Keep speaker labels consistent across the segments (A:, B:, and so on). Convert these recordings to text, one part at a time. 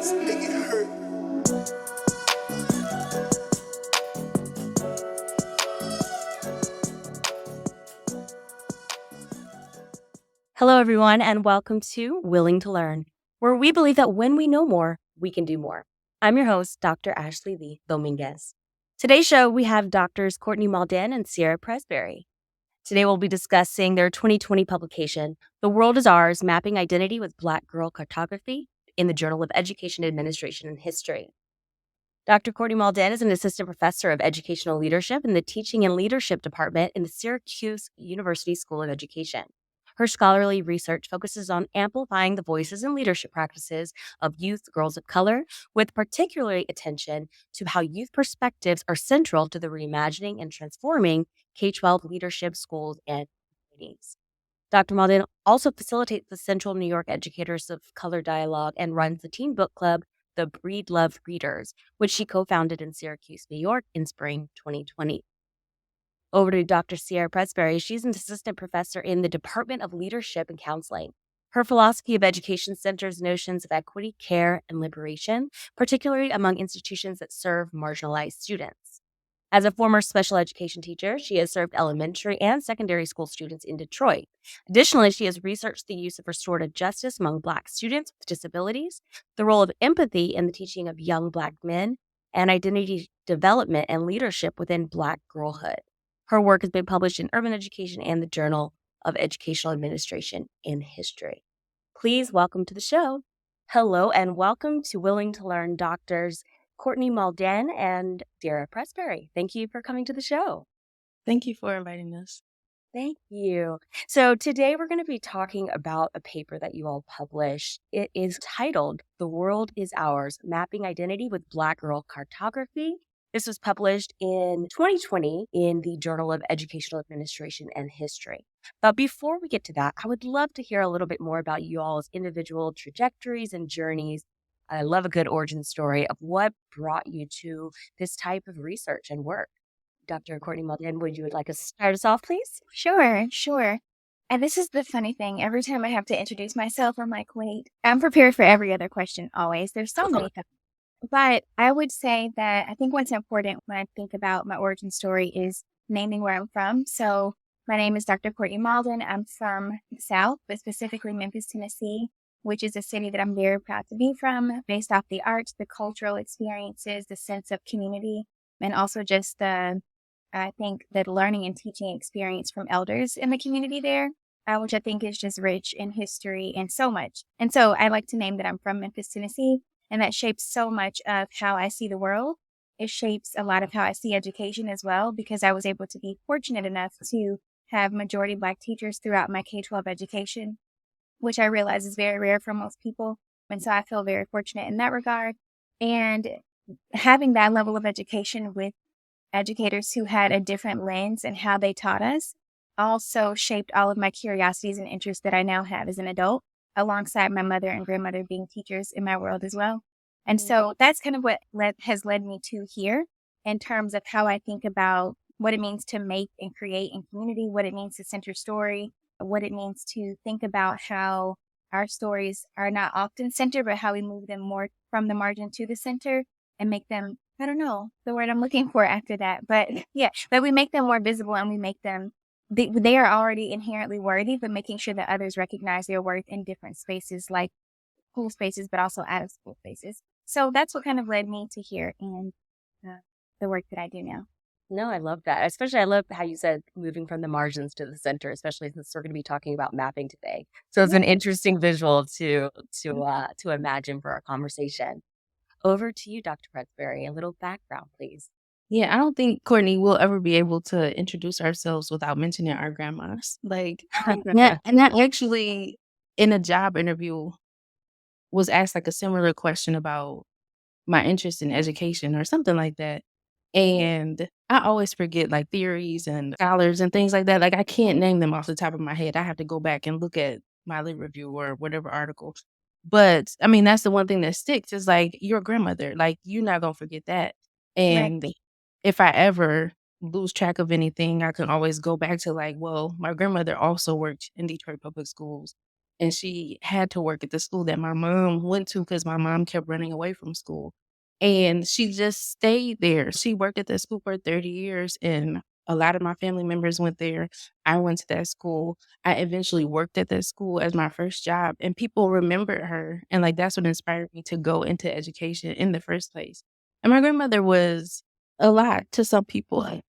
A: Let's make it hurt.
B: Hello, everyone, and welcome to Willing to Learn, where we believe that when we know more, we can do more. I'm your host, Dr. Ashley Lee Domínguez. Today's show, we have Doctors Courtney Mauldin and Cierra Presberry. Today, we'll be discussing their 2020 publication, The World is Ours, Mapping Identity with Black Girl Cartography in the Journal of Education Administration and History. Dr. Courtney Mauldin is an assistant professor of educational leadership in the Teaching and Leadership Department in the Syracuse University School of Education. Her scholarly research focuses on amplifying the voices and leadership practices of youth girls of color, with particular attention to how youth perspectives are central to the reimagining and transforming K-12 leadership, schools, and communities. Dr. Mauldin also facilitates the Central New York Educators of Color Dialogue and runs the teen book club, the Breed Love Readers, which she co-founded in Syracuse, New York in spring 2020. Over to Dr. Cierra Presberry. She's an assistant professor in the Department of Leadership and Counseling. Her philosophy of education centers notions of equity, care, and liberation, particularly among institutions that serve marginalized students. As a former special education teacher, she has served elementary and secondary school students in Detroit. Additionally, she has researched the use of restorative justice among Black students with disabilities, the role of empathy in the teaching of young Black men, and identity development and leadership within Black girlhood. Her work has been published in Urban Education and the Journal of Educational Administration and History. Please welcome to the show. Hello and welcome to Willing to Learn Doctors Courtney Mauldin and Cierra Presberry. Thank you for coming to the show.
C: Thank you for inviting us.
B: Thank you. So today we're going to be talking about a paper that you all published. It is titled The World is Ours, Mapping Identity with Black Girl Cartography. This was published in 2020 in the Journal of Educational Administration and History. But before we get to that, I would love to hear a little bit more about you all's individual trajectories and journeys. I love a good origin story of what brought you to this type of research and work. Dr. Courtney Mauldin, would you like to start us off, please?
D: Sure. And this is the funny thing. Every time I have to introduce myself, I'm like, wait, I'm prepared for every other question always. There's so many things. But I would say that I think what's important when I think about my origin story is naming where I'm from. So my name is Dr. Courtney Mauldin. I'm from the South, but specifically Memphis, Tennessee, which is a city that I'm very proud to be from, based off the arts, the cultural experiences, the sense of community, and also just the learning and teaching experience from elders in the community there, which I think is just rich in history and so much. And so I like to name that I'm from Memphis, Tennessee. And that shapes so much of how I see the world. It shapes a lot of how I see education as well, because I was able to be fortunate enough to have majority Black teachers throughout my K-12 education, which I realize is very rare for most people. And so I feel very fortunate in that regard. And having that level of education with educators who had a different lens and how they taught us also shaped all of my curiosities and interests that I now have as an adult, alongside my mother and grandmother being teachers in my world as well. And so that's kind of what has led me to here in terms of how I think about what it means to make and create in community, what it means to center story, what it means to think about how our stories are not often centered, but how we move them more from the margin to the center and make them, I don't know the word I'm looking for after that, but yeah, but we make them more visible and we make them they are already inherently worthy, but making sure that others recognize their worth in different spaces, like school spaces, but also out of school spaces. So that's what kind of led me to here and the work that I do now.
B: No, I love that. Especially, I love how you said moving from the margins to the center, especially since we're going to be talking about mapping today. So it's an interesting visual to imagine for our conversation. Over to you, Dr. Presberry. A little background, please.
C: Yeah, I don't think, Courtney, we'll ever be able to introduce ourselves without mentioning our grandmas. Like, and that actually, in a job interview, was asked like a similar question about my interest in education or something like that. And I always forget like theories and scholars and things like that. Like, I can't name them off the top of my head. I have to go back and look at my lit review or whatever article. But I mean, that's the one thing that sticks is like your grandmother. Like, you're not going to forget that. And if I ever lose track of anything, I can always go back to like, well, my grandmother also worked in Detroit public schools. and she had to work at the school that my mom went to because my mom kept running away from school. And she just stayed there. She worked at that school for 30 years, and a lot of my family members went there. I went to that school. I eventually worked at that school as my first job, and people remembered her. And like that's what inspired me to go into education in the first place. And my grandmother was a lot to some people.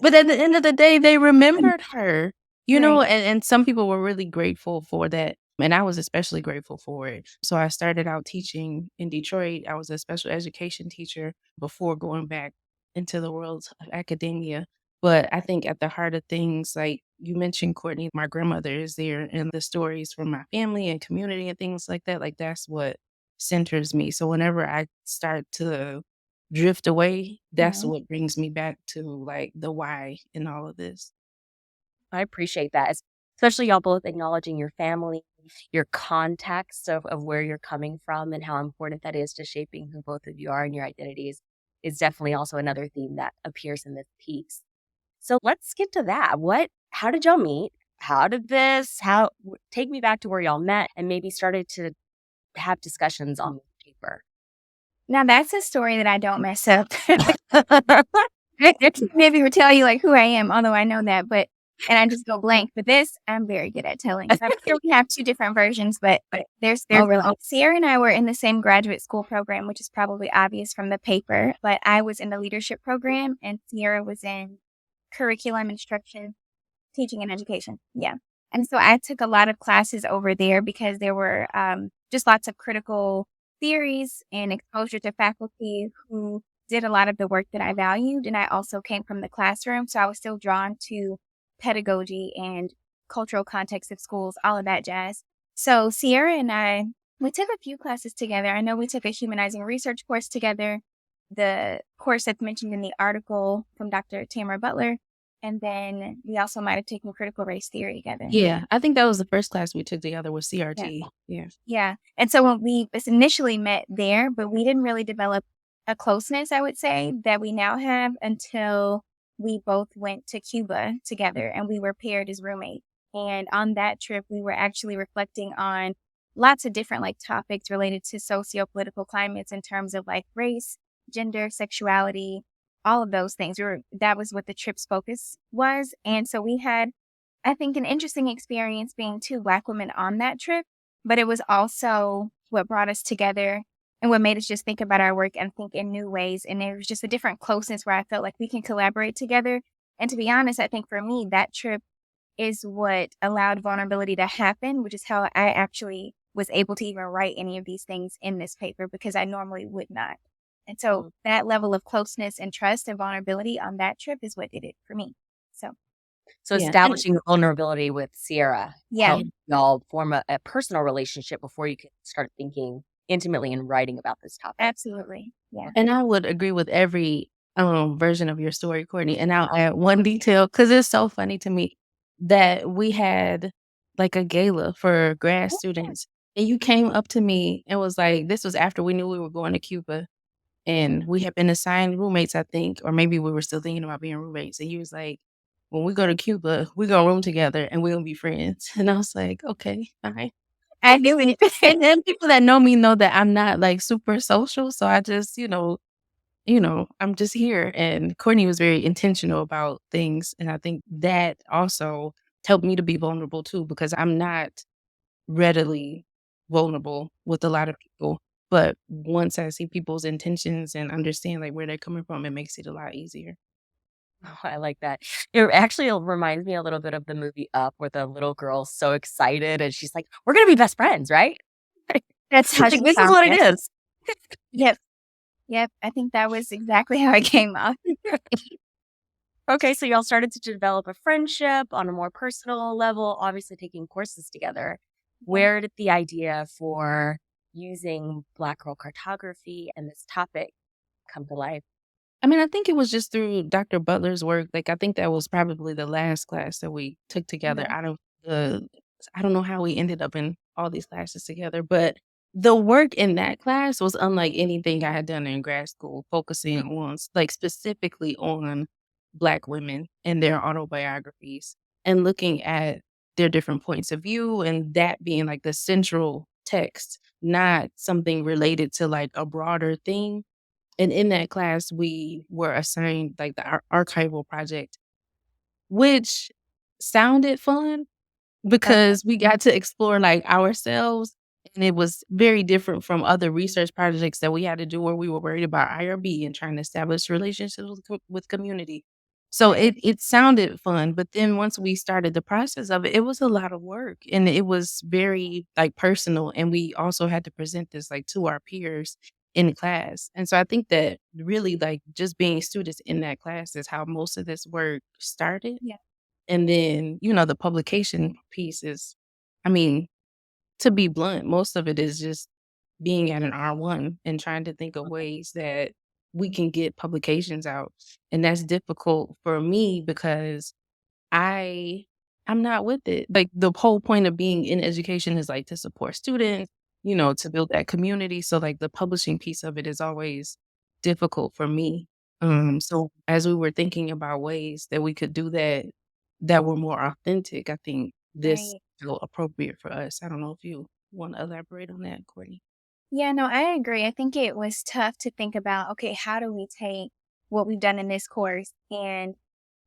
C: But at the end of the day, they remembered her,
D: Right.
C: and some people were really grateful for that. And I was especially grateful for it. So I started out teaching in Detroit. I was a special education teacher before going back into the world of academia. But I think at the heart of things, like you mentioned, Courtney, my grandmother is there, and the stories from my family and community and things like that. Like that's what centers me. So whenever I start to drift away, that's
D: Mhm.
C: what brings me back to like the why in all of this.
B: I appreciate that, especially y'all both acknowledging your family, your context of where you're coming from, and how important that is to shaping who both of you are and your identities is definitely also another theme that appears in this piece. So let's get to that. How did y'all meet? How did this, take me back to where y'all met and maybe started to have discussions on paper.
D: Now that's a story that I don't mess up. Maybe will tell you like who I am, although I know that, and I just go blank. But this, I'm very good at telling. So I'm sure we have two different versions, but there's
B: Oh, really?
D: Cierra and I were in the same graduate school program, which is probably obvious from the paper. But I was in the leadership program, and Cierra was in curriculum instruction, teaching and education. Yeah. And so I took a lot of classes over there because there were just lots of critical theories and exposure to faculty who did a lot of the work that I valued. And I also came from the classroom. So I was still drawn to pedagogy and cultural context of schools, all of that jazz. So Cierra and I, we took a few classes together. I know we took a humanizing research course together, the course that's mentioned in the article from Dr. Tamara Butler. And then we also might have taken critical race theory together.
C: Yeah, I think that was the first class we took together was CRT. Yeah.
D: Yeah. And so when we initially met there, but we didn't really develop a closeness, I would say, that we now have until we both went to Cuba together and we were paired as roommates. And on that trip, we were actually reflecting on lots of different like topics related to socio-political climates in terms of like race, gender, sexuality, all of those things. That was what the trip's focus was. And so we had, I think, an interesting experience being two Black women on that trip, but it was also what brought us together and what made us just think about our work and think in new ways. And it was just a different closeness where I felt like we can collaborate together. And to be honest, I think for me, that trip is what allowed vulnerability to happen, which is how I actually was able to even write any of these things in this paper because I normally would not. And so that level of closeness and trust and vulnerability on that trip is what did it for me.
B: So
C: Yeah.
B: establishing vulnerability with Cierra
D: Yeah.
B: helped y'all form a personal relationship before you could start thinking intimately and writing about this topic.
D: Absolutely. Yeah.
C: And I would agree with every version of your story, Courtney. And I'll add one detail because it's so funny to me that we had like a gala for grad students. And you came up to me and was like, this was after we knew we were going to Cuba. And we had been assigned roommates, I think, or maybe we were still thinking about being roommates. And he was like, when we go to Cuba, we're going to room together and we're going to be friends. And I was like, okay, fine.
D: I knew it.
C: And then people that know me know that I'm not like super social. So I just, I'm just here. And Courtney was very intentional about things. And I think that also helped me to be vulnerable too, because I'm not readily vulnerable with a lot of people. But once I see people's intentions and understand like where they're coming from, it makes it a lot easier.
B: Oh, I like that. It actually reminds me a little bit of the movie Up, where the little girl's so excited and she's like, "We're gonna be best friends, right?"
D: That's how
B: Like,
D: she
B: this is
D: sounds,
B: what
D: yes.
B: it is.
D: Yep. Yep. I think that was exactly how it came off.
B: Okay, so y'all started to develop a friendship on a more personal level, obviously taking courses together. Where did the idea for using Black Girl Cartography and this topic come to life?
C: I mean, I think it was just through Dr. Butler's work. Like, I think that was probably the last class that we took together
D: Okay.
C: out of I don't know how we ended up in all these classes together, but the work in that class was unlike anything I had done in grad school, focusing on like specifically on Black women and their autobiographies and looking at their different points of view, and that being like the central text, not something related to like a broader thing. And in that class, we were assigned like the archival project, which sounded fun
D: Okay.
C: because we got to explore like ourselves. And it was very different from other research projects that we had to do where we were worried about IRB and trying to establish relationships with community. So
D: Right.
C: it sounded fun, but then once we started the process of it, it was a lot of work and it was very like personal. And we also had to present this like to our peers in class. And so I think that really like just being students in that class is how most of this work started.
D: Yeah.
C: And then, the publication piece is, I mean, to be blunt, most of it is just being at an R1 and trying to think of ways that we can get publications out. And that's difficult for me because I I'm not with it. Like the whole point of being in education is like to support students, to build that community. So like the publishing piece of it is always difficult for me. So as we were thinking about ways that we could do that were more authentic, I think this
D: Right.
C: felt appropriate for us. I don't know if you want to elaborate on that, Courtney.
D: Yeah, no, I agree. I think it was tough to think about, okay, how do we take what we've done in this course? And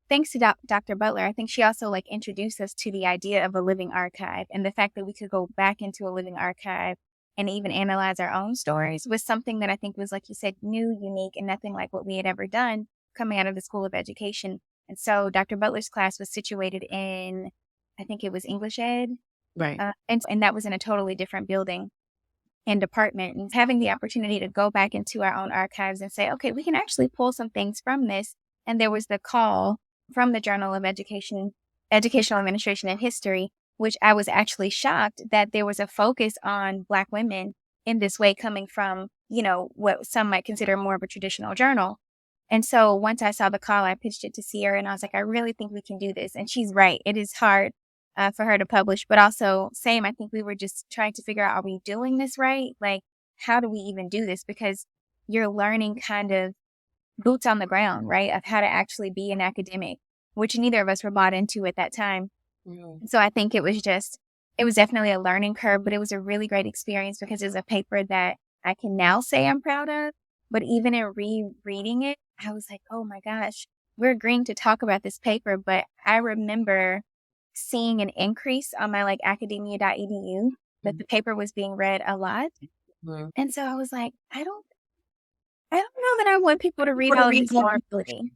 D: thanks to Dr. Butler, I think she also like introduced us to the idea of a living archive, and the fact that we could go back into a living archive and even analyze our own stories was something that I think was, like you said, new, unique, and nothing like what we had ever done coming out of the School of Education. And so Dr. Butler's class was situated in, I think it was English Ed,
C: Right.
D: and that was in a totally different building and department. And having the opportunity to go back into our own archives and say, okay, we can actually pull some things from this. And there was the call from the Journal of Educational Administration and History, which I was actually shocked that there was a focus on Black women in this way coming from, what some might consider more of a traditional journal. And so once I saw the call, I pitched it to Cierra and I was like, I really think we can do this. And she's right. It is hard for her to publish, but also same, I think we were just trying to figure out, are we doing this right? Like, how do we even do this? Because you're learning kind of boots on the ground, right? Of how to actually be an academic, which neither of us were bought into at that time. So I think it was definitely a learning curve, but it was a really great experience because it's a paper that I can now say I'm proud of. But even in rereading it, I was like, oh my gosh, we're agreeing to talk about this paper. But I remember seeing an increase on my like academia.edu that the paper was being read a lot.
C: Mhm.
D: And so I was like, I don't know that I want people to read all of this vulnerability,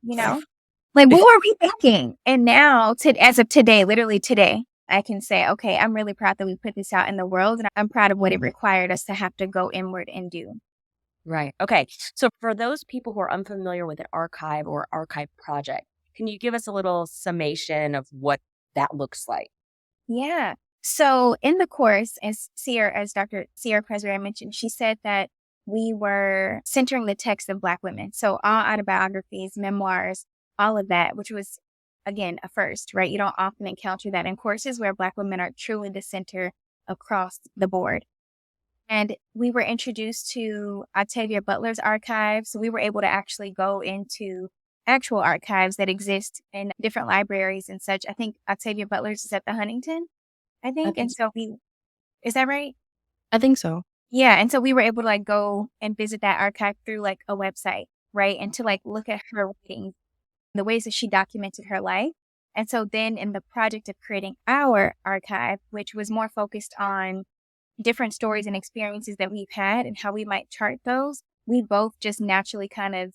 D: Like, what were we thinking? And now, as of today, literally today, I can say, okay, I'm really proud that we put this out in the world, and I'm proud of what it required us to have to go inward and do.
B: Right. Okay. So for those people who are unfamiliar with an archive or archive project, can you give us a little summation of what that looks like?
D: Yeah. So in the course, as Dr. Cierra Presberry mentioned, she said that we were centering the text of Black women. So all autobiographies, memoirs, all of that, which was, again, a first, right? You don't often encounter that in courses where Black women are truly the center across the board. And we were introduced to Octavia Butler's archives. So we were able to actually go into actual archives that exist in different libraries and such. I think Octavia Butler's is at the Huntington, I think. And so is that right?
C: I think so.
D: Yeah. And so we were able to like go and visit that archive through like a website, right? And to like look at her writing, the ways that she documented her life. And so then in the project of creating our archive, which was more focused on different stories and experiences that we've had and how we might chart those, we both just naturally kind of,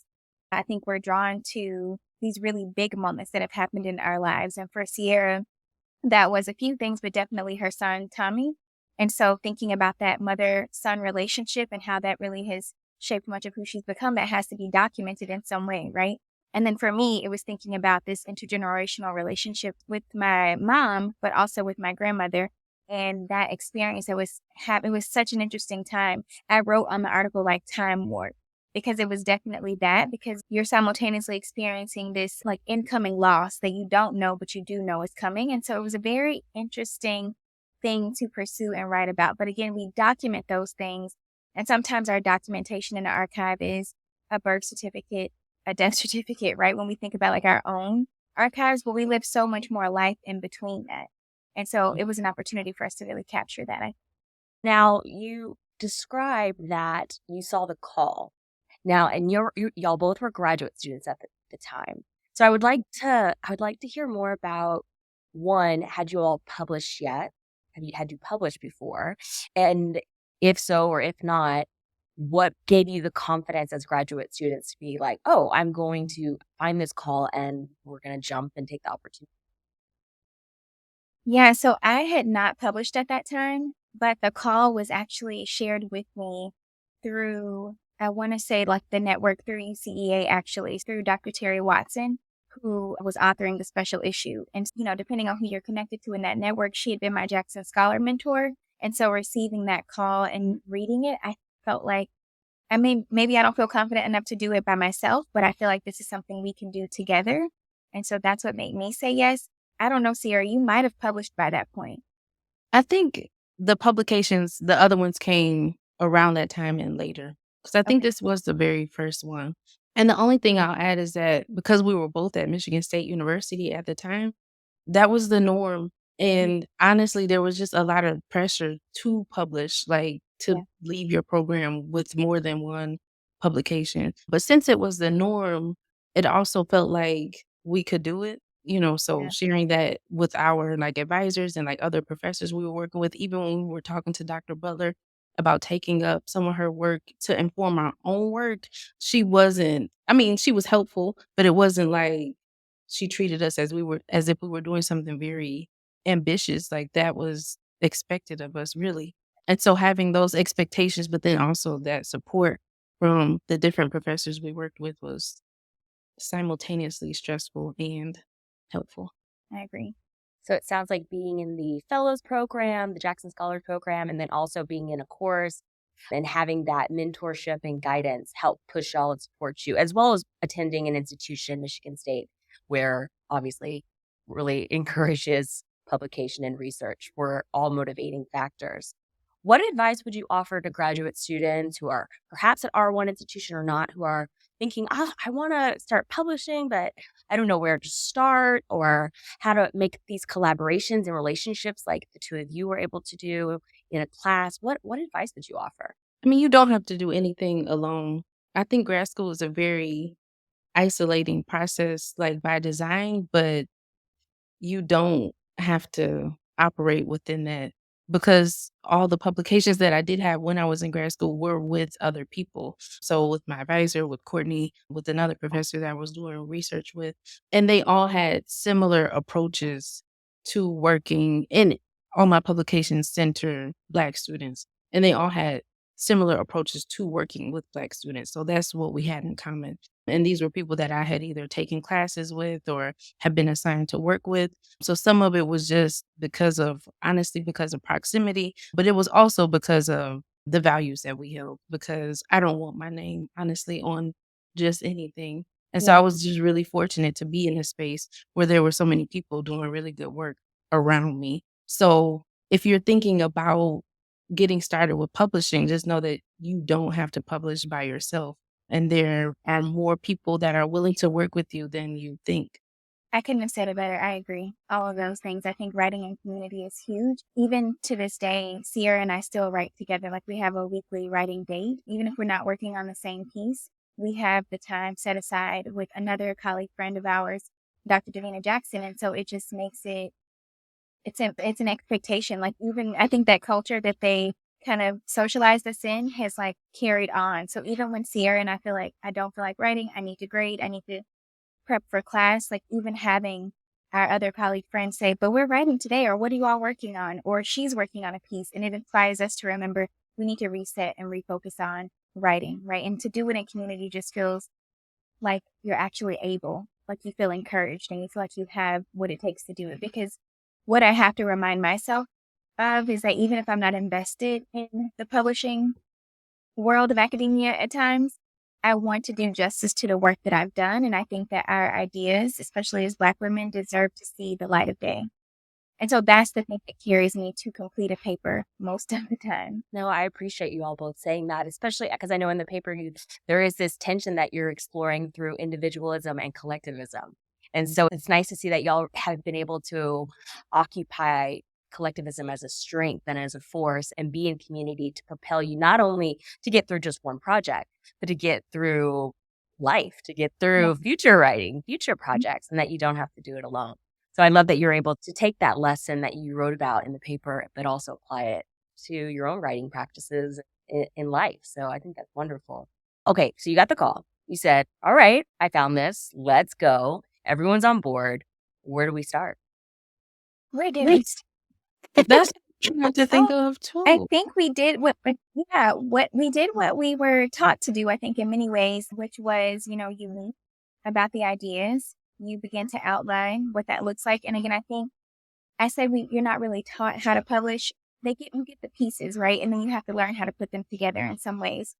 D: I think we're drawn to these really big moments that have happened in our lives. And for Cierra, that was a few things, but definitely her son, Tommy. And so thinking about that mother-son relationship and how that really has shaped much of who she's become, that has to be documented in some way, right? And then for me, it was thinking about this intergenerational relationship with my mom, but also with my grandmother. And that experience, it was such an interesting time. I wrote on the article like time warp because it was definitely that, because you're simultaneously experiencing this like incoming loss that you don't know, but you do know is coming. And so it was a very interesting thing to pursue and write about. But again, we document those things. And sometimes our documentation in the archive is a birth certificate, a death certificate, right? When we think about like our own archives, but we live so much more life in between that. And so it was an opportunity for us to really capture that.
B: Now, you described that you saw the call. Now, and y'all both were graduate students at the time. So I would like to hear more about, one, had you all published yet? Had you published before? And if so, or if not, what gave you the confidence as graduate students to be like, oh, I'm going to find this call and we're going to jump and take the opportunity?
D: Yeah, so I had not published at that time, but the call was actually shared with me through, I want to say like the network through UCEA, actually, through Dr. Terry Watson, who was authoring the special issue. And, depending on who you're connected to in that network, she had been my Jackson Scholar mentor. And so receiving that call and reading it, I felt like, maybe I don't feel confident enough to do it by myself, but I feel like this is something we can do together. And so that's what made me say yes. I don't know, Cierra, you might have published by that point.
C: I think the publications, the other ones came around that time and later, because I think
D: Okay.
C: this was the very first one. And the only thing I'll add is that because we were both at Michigan State University at the time, that was the norm. And honestly, there was just a lot of pressure to publish, like to
D: Yeah.
C: leave your program with more than one publication. But since it was the norm, it also felt like we could do it. So
D: Yeah.
C: sharing that with our like advisors and like other professors we were working with, even when we were talking to Dr. Butler about taking up some of her work to inform our own work, she wasn't, I mean, she was helpful, but it wasn't like she treated us as if we were doing something very ambitious. Like that was expected of us, really. And so having those expectations, but then also that support from the different professors we worked with was simultaneously stressful and helpful.
D: I agree.
B: So it sounds like being in the fellows program, the Jackson Scholar program, and then also being in a course and having that mentorship and guidance help push y'all and support you, as well as attending an institution, Michigan State, where obviously really encourages publication and research were all motivating factors. What advice would you offer to graduate students who are perhaps at R1 institution or not, who are thinking, I want to start publishing, but I don't know where to start or how to make these collaborations and relationships like the two of you were able to do in a class? What advice would you offer?
C: I mean, you don't have to do anything alone. I think grad school is a very isolating process, like by design, but you don't have to operate within that because all the publications that I did have when I was in grad school were with other people. So with my advisor, with Courtney, with another professor that I was doing research with, and they all had similar approaches to working in all my publications center Black students, and they all had similar approaches to working with Black students. So that's what we had in common. And these were people that I had either taken classes with or had been assigned to work with. So some of it was just honestly, because of proximity, but it was also because of the values that we held, because I don't want my name, honestly, on just anything. And so I was just really fortunate to be in a space where there were so many people doing really good work around me. So if you're thinking about getting started with publishing, just know that you don't have to publish by yourself. And there are more people that are willing to work with you than you think.
D: I couldn't have said it better. I agree. All of those things. I think writing in community is huge. Even to this day, Cierra and I still write together. Like we have a weekly writing date. Even if we're not working on the same piece, we have the time set aside with another colleague friend of ours, Dr. Davina Jackson. And so it just makes it's an expectation. Like even I think that culture that they kind of socialized us in has like carried on. So even when Cierra and I feel like I don't feel like writing, I need to grade, I need to prep for class, like even having our other colleague friends say, but we're writing today, or what are you all working on? Or she's working on a piece. And it inspires us to remember we need to reset and refocus on writing, right? And to do it in community just feels like you're actually able, like you feel encouraged and you feel like you have what it takes to do it. Because what I have to remind myself of is that even if I'm not invested in the publishing world of academia at times, I want to do justice to the work that I've done. And I think that our ideas, especially as Black women, deserve to see the light of day. And so that's the thing that carries me to complete a paper most of the time.
B: No, I appreciate you all both saying that, especially because I know in the paper there is this tension that you're exploring through individualism and collectivism. And so it's nice to see that y'all have been able to occupy collectivism as a strength and as a force, and be in community to propel you not only to get through just one project, but to get through life, to get through future writing, future projects, and that you don't have to do it alone. So I love that you're able to take that lesson that you wrote about in the paper, but also apply it to your own writing practices in life. So I think that's wonderful. Okay, so you got the call. You said, all right, I found this. Let's go. Everyone's on board. Where do we start?
D: Where did we start?
C: That's what to think of too.
D: I think we did what we were taught to do, I think, in many ways, which was, you learn about the ideas, you begin to outline what that looks like. And again, I think I said you're not really taught how to publish. You get the pieces, right? And then you have to learn how to put them together in some ways.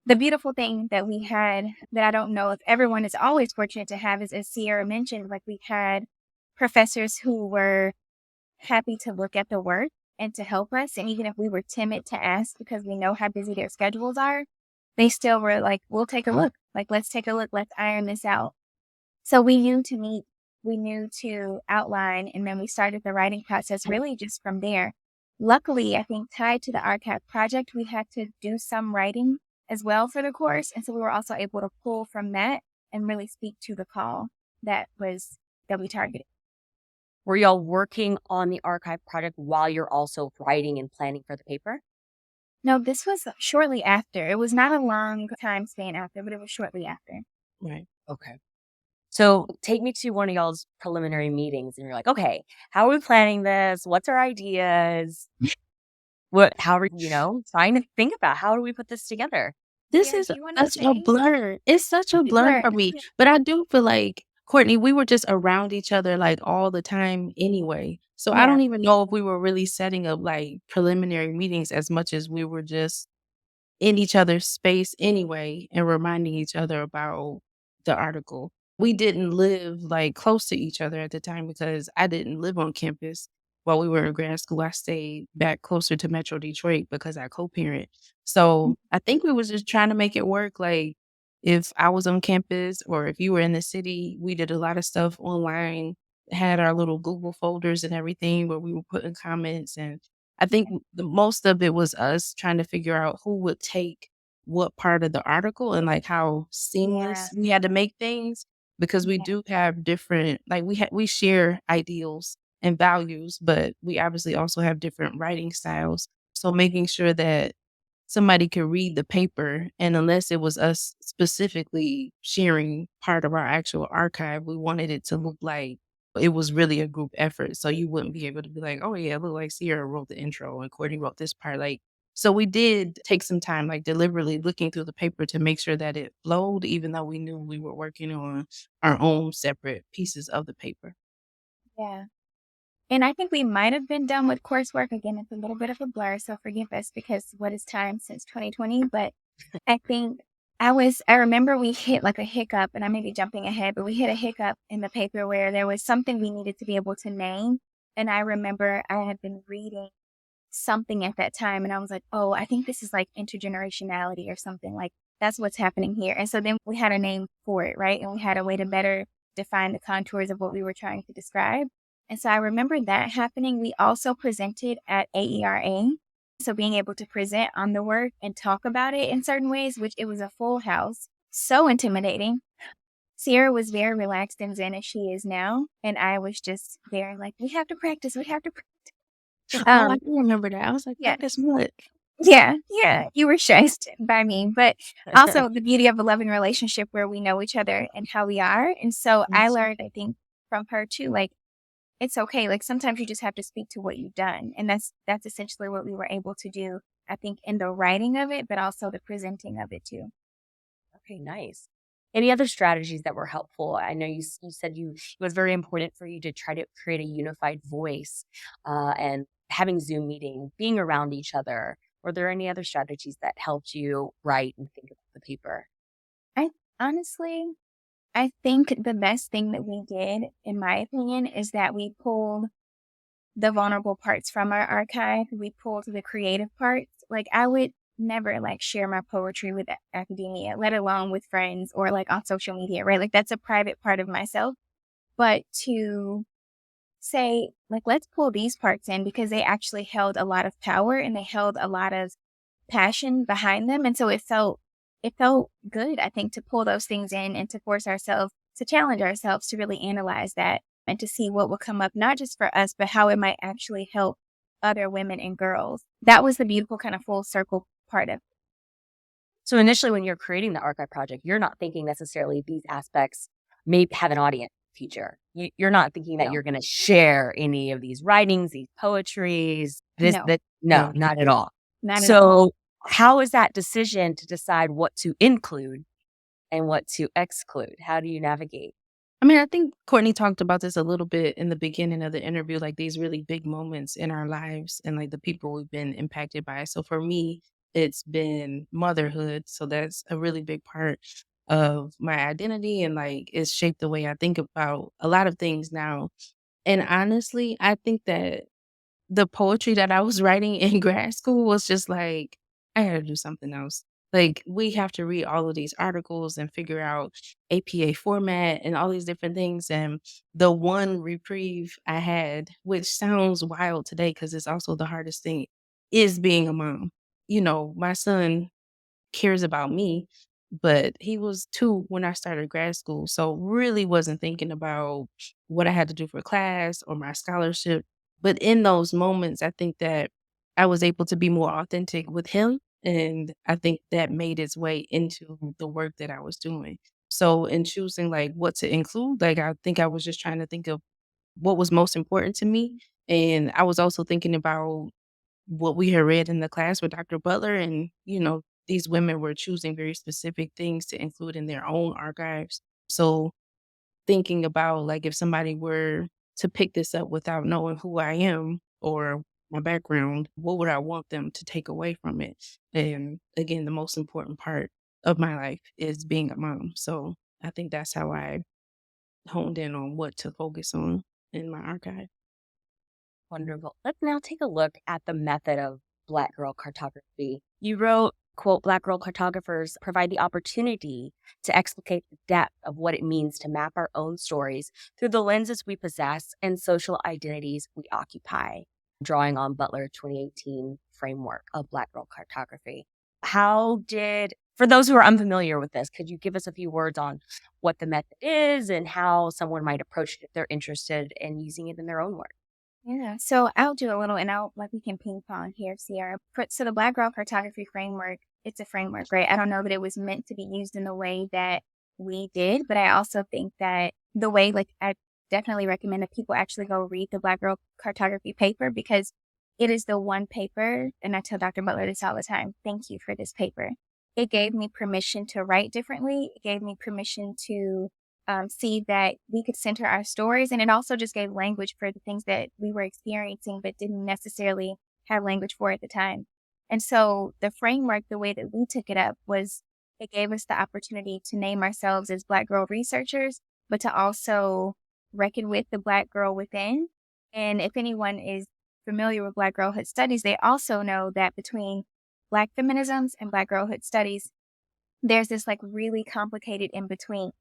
D: The beautiful thing that we had that I don't know if everyone is always fortunate to have is, as Cierra mentioned, like we had professors who were happy to look at the work and to help us. And even if we were timid to ask because we know how busy their schedules are, they still were like, we'll take a look. Like, let's take a look. Let's iron this out. So we knew to meet, we knew to outline, and then we started the writing process really just from there. Luckily, I think tied to the archive project, we had to do some writing as well for the course. And so we were also able to pull from that and really speak to the call that we targeted.
B: Were y'all working on the archive project while you're also writing and planning for the paper?
D: No, this was shortly after. It was not a long time span after, but it was shortly after.
B: Right. Okay. So take me to one of y'all's preliminary meetings and you're like, okay, how are we planning this? What's our ideas? How are trying to think about how do we put this together?
C: This is such a blur. It's such a blur for me. But I do feel like, Courtney, we were just around each other like all the time anyway. So I don't even know if we were really setting up like preliminary meetings as much as we were just in each other's space anyway and reminding each other about the article. We didn't live like close to each other at the time because I didn't live on campus while we were in grad school. I stayed back closer to Metro Detroit because I co-parent. So I think we was just trying to make it work. Like if I was on campus or if you were in the city, we did a lot of stuff online, had our little Google folders and everything where we were putting comments. And I think the most of it was us trying to figure out who would take what part of the article and like how seamless we had to make things. Because we do have different, like we share ideals and values, but we obviously also have different writing styles. So making sure that somebody could read the paper, and unless it was us specifically sharing part of our actual archive, we wanted it to look like it was really a group effort. So you wouldn't be able to be like, oh yeah, it looked like Cierra wrote the intro and Courtney wrote this part. Like, so we did take some time, like deliberately looking through the paper to make sure that it flowed, even though we knew we were working on our own separate pieces of the paper.
D: Yeah. And I think we might have been done with coursework. Again, it's a little bit of a blur, so forgive us because what is time since 2020? But I think I remember we hit like a hiccup, and I may be jumping ahead, but we hit a hiccup in the paper where there was something we needed to be able to name. And I remember I had been reading something at that time, and I was like, oh, I think this is like intergenerationality or something. Like that's what's happening here. And so then we had a name for it, right? And we had a way to better define the contours of what we were trying to describe. And so I remember that happening. We also presented at AERA. So being able to present on the work and talk about it in certain ways, which it was a full house, so intimidating. Cierra was very relaxed and zen as she is now. And I was just very like, we have to practice.
C: I can remember that. I was like, practice what?
D: Yeah. You were stressed by me, but also the beauty of a loving relationship where we know each other and how we are. And so I learned, I think, from her too, like, it's okay. Like sometimes you just have to speak to what you've done. And that's essentially what we were able to do, I think, in the writing of it, but also the presenting of it too.
B: Okay, nice. Any other strategies that were helpful? I know you said it was very important for you to try to create a unified voice and having Zoom meetings, being around each other. Were there any other strategies that helped you write and think about the paper?
D: I think the best thing that we did, in my opinion, is that we pulled the vulnerable parts from our archive. We pulled the creative parts. Like I would never like share my poetry with academia, let alone with friends or like on social media, right? Like that's a private part of myself. But to say, like, let's pull these parts in because they actually held a lot of power and they held a lot of passion behind them. And so it felt good, I think, to pull those things in and to force ourselves to challenge ourselves to really analyze that and to see what will come up, not just for us, but how it might actually help other women and girls. That was the beautiful kind of full circle part of it.
B: So initially, when you're creating the archive project, you're not thinking necessarily these aspects may have an audience in the future. You're not thinking that
D: No.
B: you're going to share any of these writings, these poetries,
D: No.
B: no, not at all.
D: Not at all.
B: So how is that decision to decide what to include and what to exclude? How do you navigate?
C: I mean, I think Courtney talked about this a little bit in the beginning of the interview, like these really big moments in our lives and like the people we've been impacted by. So for me, it's been motherhood. So that's a really big part of my identity and like it's shaped the way I think about a lot of things now. And honestly, I think that the poetry that I was writing in grad school was just like, I had to do something else. Like, we have to read all of these articles and figure out APA format and all these different things. And the one reprieve I had, which sounds wild today because it's also the hardest thing, is being a mom. You know, my son cares about me, but he was 2 when I started grad school. So really wasn't thinking about what I had to do for class or my scholarship. But in those moments, I think that I was able to be more authentic with him. And I think that made its way into the work that I was doing. So in choosing like what to include, like I think I was just trying to think of what was most important to me. And I was also thinking about what we had read in the class with Dr. Butler. And, you know, these women were choosing very specific things to include in their own archives. So thinking about like if somebody were to pick this up without knowing who I am or my background, what would I want them to take away from it? And again, the most important part of my life is being a mom. So I think that's how I honed in on what to focus on in my archive.
B: Wonderful. Let's now take a look at the method of Black Girl Cartography. You wrote, quote, Black Girl Cartographers provide the opportunity to explicate the depth of what it means to map our own stories through the lenses we possess and social identities we occupy, drawing on Butler 2018 framework of Black Girl Cartography. For those who are unfamiliar with this, could you give us a few words on what the method is and how someone might approach it if they're interested in using it in their own work?
D: Yeah, so I'll do a little, and we can ping pong here, Sierra. So the Black Girl Cartography framework, it's a framework, right? I don't know that it was meant to be used in the way that we did, but I also think that the way, like, I definitely recommend that people actually go read the Black Girl Cartography paper because it is the one paper, and I tell Dr. Butler this all the time, thank you for this paper. It gave me permission to write differently. It gave me permission to see that we could center our stories. And it also just gave language for the things that we were experiencing, but didn't necessarily have language for at the time. And so the framework, the way that we took it up was it gave us the opportunity to name ourselves as Black girl researchers, but to also reckon with the Black girl within. And if anyone is familiar with Black girlhood studies, they also know that between Black feminisms and Black girlhood studies, there's this like really complicated in between.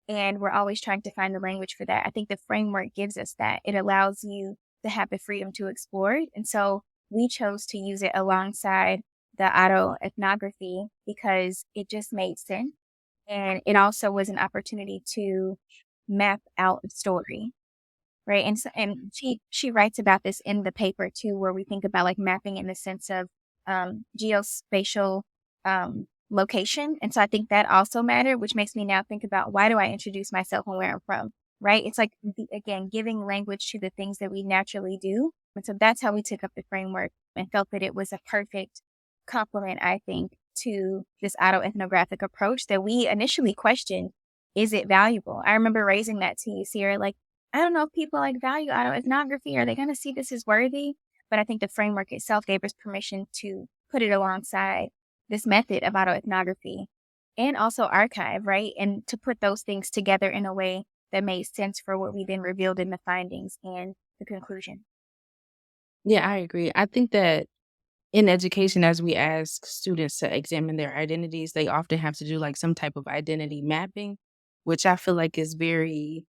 D: And we're always trying to find the language for that. I think the framework gives us that. It allows you to have the freedom to explore it. And so we chose to use it alongside the autoethnography because it just made sense. And it also was an opportunity to map out a story. Right. And she writes about this in the paper too, where we think about like mapping in the sense of geospatial location. And so I think that also mattered, which makes me now think about why do I introduce myself and where I'm from, right? It's like, again, giving language to the things that we naturally do. And so that's how we took up the framework and felt that it was a perfect complement, I think, to this autoethnographic approach that we initially questioned, is it valuable? I remember raising that to you, Sierra, like, I don't know if people like value autoethnography. Are they going to see this as worthy? But I think the framework itself gave us permission to put it alongside this method of autoethnography and also archive, right? And to put those things together in a way that made sense for what we then revealed in the findings and the conclusion.
C: Yeah, I agree. I think that in education, as we ask students to examine their identities, they often have to do like some type of identity mapping, which I feel like is very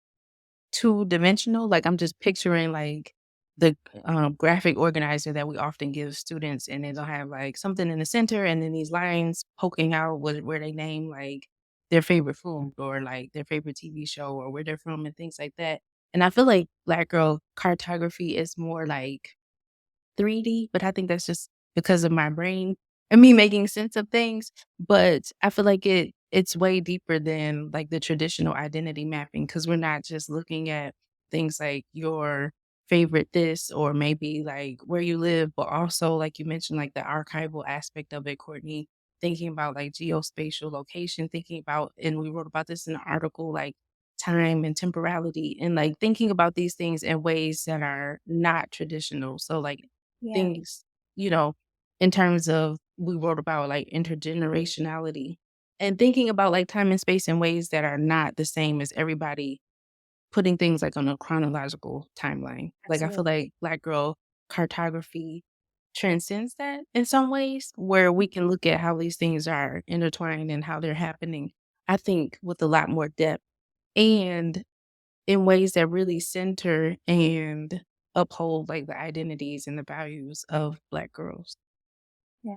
C: two-dimensional. Like, I'm just picturing, like, the graphic organizer that we often give students, and it'll have, like, something in the center and then these lines poking out where they name, like, their favorite food or, like, their favorite TV show or where they're from and things like that. And I feel like Black Girl Cartography is more, like, 3D, but I think that's just because of my brain and me making sense of things. But I feel like it's way deeper than like the traditional identity mapping because we're not just looking at things like your favorite this or maybe like where you live, but also like you mentioned, like the archival aspect of it, Courtney, thinking about like geospatial location, thinking about, and we wrote about this in the article, like time and temporality and like thinking about these things in ways that are not traditional. So like
D: Yeah.
C: things, you know, in terms of we wrote about like intergenerationality and thinking about like time and space in ways that are not the same as everybody putting things like on a chronological timeline. Like I feel
D: Absolutely.
C: like Black Girl Cartography transcends that in some ways where we can look at how these things are intertwined and how they're happening, I think with a lot more depth and in ways that really center and uphold like the identities and the values of Black girls.
D: Yeah.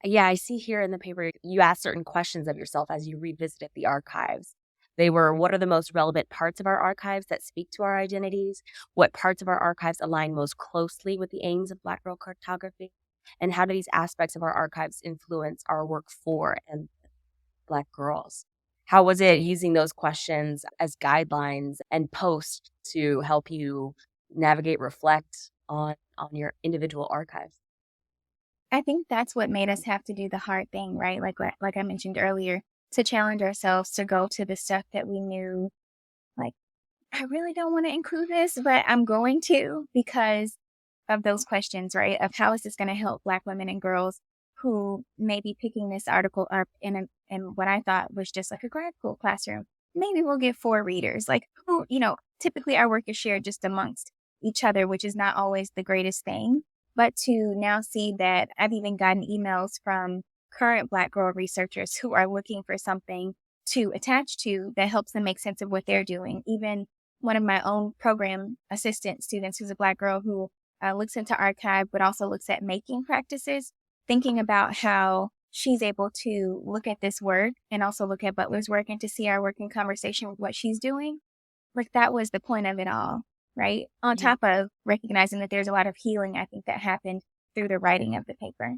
B: Yeah, I see here in the paper, you asked certain questions of yourself as you revisited the archives. They were, what are the most relevant parts of our archives that speak to our identities? What parts of our archives align most closely with the aims of Black Girl Cartography? And how do these aspects of our archives influence our work for and Black girls? How was it using those questions as guidelines and posts to help you navigate, reflect on your individual archives?
D: I think that's what made us have to do the hard thing, right? Like I mentioned earlier, to challenge ourselves to go to the stuff that we knew, like, I really don't want to include this, but I'm going to because of those questions, right? Of how is this going to help Black women and girls who may be picking this article up in what I thought was just like a grad school classroom. Maybe we'll get 4 readers. Like, who, typically our work is shared just amongst each other, which is not always the greatest thing. But to now see that I've even gotten emails from current Black girl researchers who are looking for something to attach to that helps them make sense of what they're doing. Even one of my own program assistant students who's a Black girl who looks into archive, but also looks at making practices, thinking about how she's able to look at this work and also look at Butler's work and to see our work in conversation with what she's doing. Like that was the point of it all, right? On
B: Mhm.
D: top of recognizing that there's a lot of healing, I think, that happened through the writing of the paper.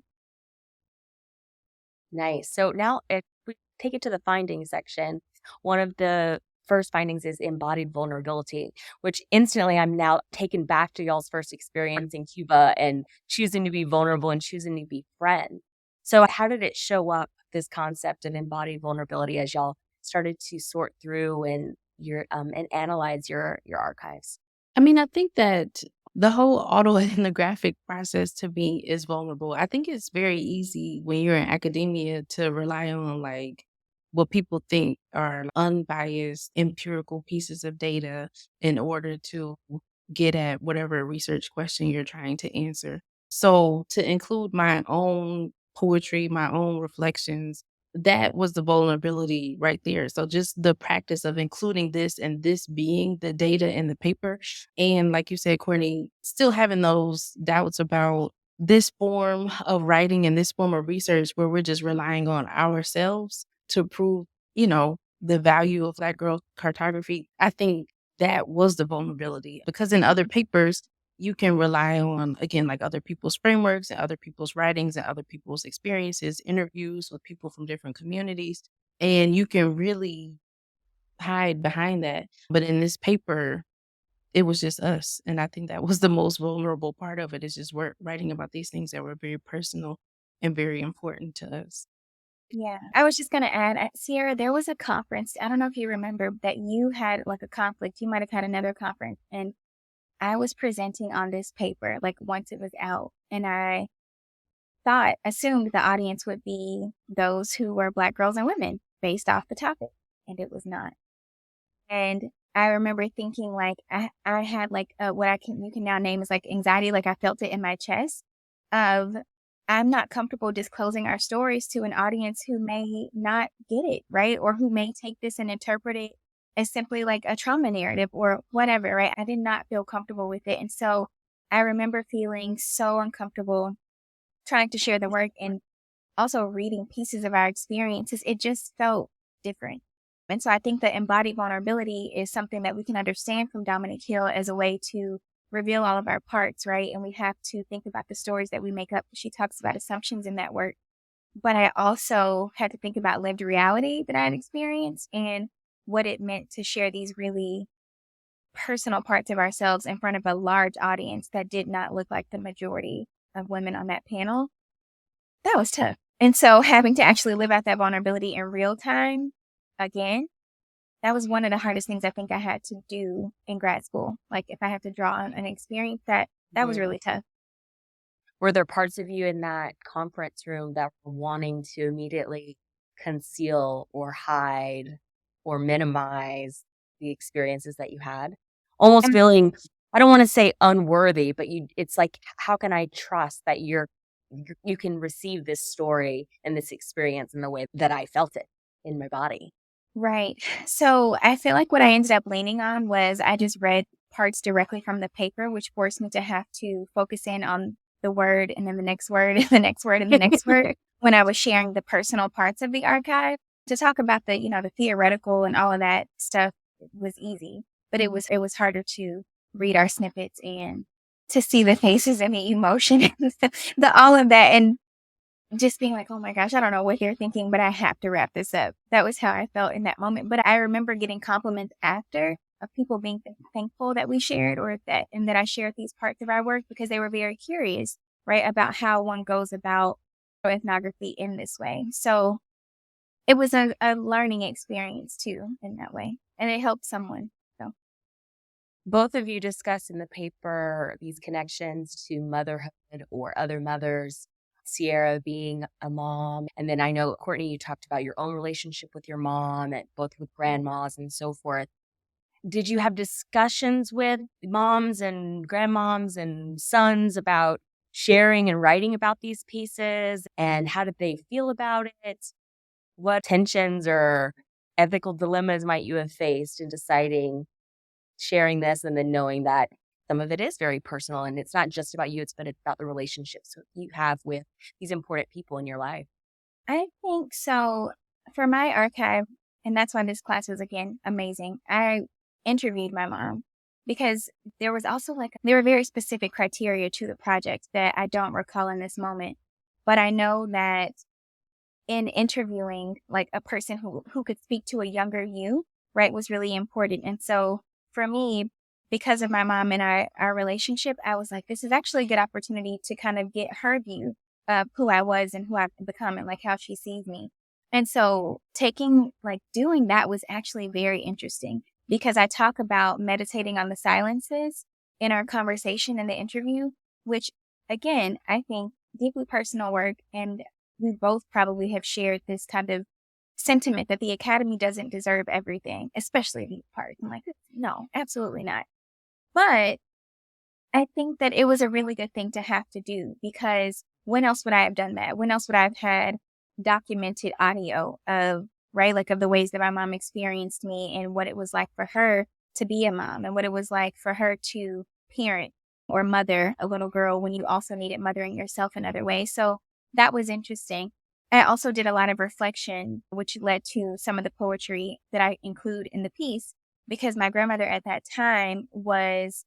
B: Nice. So now if we take it to the findings section, one of the first findings is embodied vulnerability, which instantly I'm now taken back to y'all's first experience in Cuba and choosing to be vulnerable and choosing to be friend. So how did it show up, this concept of embodied vulnerability, as y'all started to sort through and analyze your archives?
C: I mean, I think that the whole autoethnographic process to me is vulnerable. I think it's very easy when you're in academia to rely on like what people think are unbiased, empirical pieces of data in order to get at whatever research question you're trying to answer. So to include my own poetry, my own reflections, that was the vulnerability right there. So just the practice of including this and this being the data in the paper. And like you said, Courtney, still having those doubts about this form of writing and this form of research where we're just relying on ourselves to prove, the value of Black girl cartography. I think that was the vulnerability because in other papers, you can rely on, again, like other people's frameworks and other people's writings and other people's experiences, interviews with people from different communities. And you can really hide behind that. But in this paper, it was just us. And I think that was the most vulnerable part of it is just writing about these things that were very personal and very important to us.
D: Yeah. I was just going to add, at Sierra, there was a conference. I don't know if you remember that you had like a conflict. You might have had another conference. And I was presenting on this paper, like once it was out. And I assumed the audience would be those who were Black girls and women based off the topic. And it was not. And I remember thinking like, I had like what you can now name as like anxiety. Like I felt it in my chest of, I'm not comfortable disclosing our stories to an audience who may not get it, right? Or who may take this and interpret it as simply like a trauma narrative or whatever, right? I did not feel comfortable with it. And so I remember feeling so uncomfortable trying to share the work and also reading pieces of our experiences. It just felt different. And so I think that embodied vulnerability is something that we can understand from Dominic Hill as a way to reveal all of our parts, right? And we have to think about the stories that we make up. She talks about assumptions in that work. But I also had to think about lived reality that I had experienced and what it meant to share these really personal parts of ourselves in front of a large audience that did not look like the majority of women on that panel. That was tough. And so having to actually live out that vulnerability in real time, again, that was one of the hardest things I think I had to do in grad school. Like if I had to draw on an experience that was really tough.
B: Were there parts of you in that conference room that were wanting to immediately conceal or hide or minimize the experiences that you had? Almost feeling, I don't want to say unworthy, but it's like, how can I trust that you can receive this story and this experience in the way that I felt it in my body?
D: Right. So I feel like what I ended up leaning on was I just read parts directly from the paper, which forced me to have to focus in on the word and then the next word and the next word and the next word when I was sharing the personal parts of the archive. To talk about the, the theoretical and all of that stuff was easy, but it was harder to read our snippets and to see the faces and the emotion and the all of that. And just being like, oh my gosh, I don't know what they're thinking, but I have to wrap this up. That was how I felt in that moment. But I remember getting compliments after of people being thankful that we shared and that I shared these parts of our work because they were very curious, right, about how one goes about ethnography in this way. So it was a learning experience too in that way. And it helped someone. So
B: both of you discuss in the paper these connections to motherhood or other mothers. Cierra being a mom. And then I know, Courtney, you talked about your own relationship with your mom and both with grandmas and so forth. Did you have discussions with moms and grandmoms and sons about sharing and writing about these pieces? And how did they feel about it? What tensions or ethical dilemmas might you have faced in deciding sharing this and then knowing that some of it is very personal and it's not just about you, it's about the relationships you have with these important people in your life?
D: I think so. For my archive, and that's why this class was, again, amazing, I interviewed my mom because there was also there were very specific criteria to the project that I don't recall in this moment. But I know that in interviewing a person who could speak to a younger you, right, was really important. And so for me, because of my mom and our relationship, I was like, this is actually a good opportunity to kind of get her view of who I was and who I've become and how she sees me. And so doing that was actually very interesting because I talk about meditating on the silences in our conversation in the interview, which again, I think deeply personal work. And we both probably have shared this kind of sentiment that the academy doesn't deserve everything, especially these parts. I'm like, no, absolutely not. But I think that it was a really good thing to have to do because when else would I have done that? When else would I have had documented audio of, right, of the ways that my mom experienced me and what it was like for her to be a mom and what it was like for her to parent or mother a little girl when you also needed mothering yourself in other ways. So that was interesting. I also did a lot of reflection, which led to some of the poetry that I include in the piece because my grandmother at that time was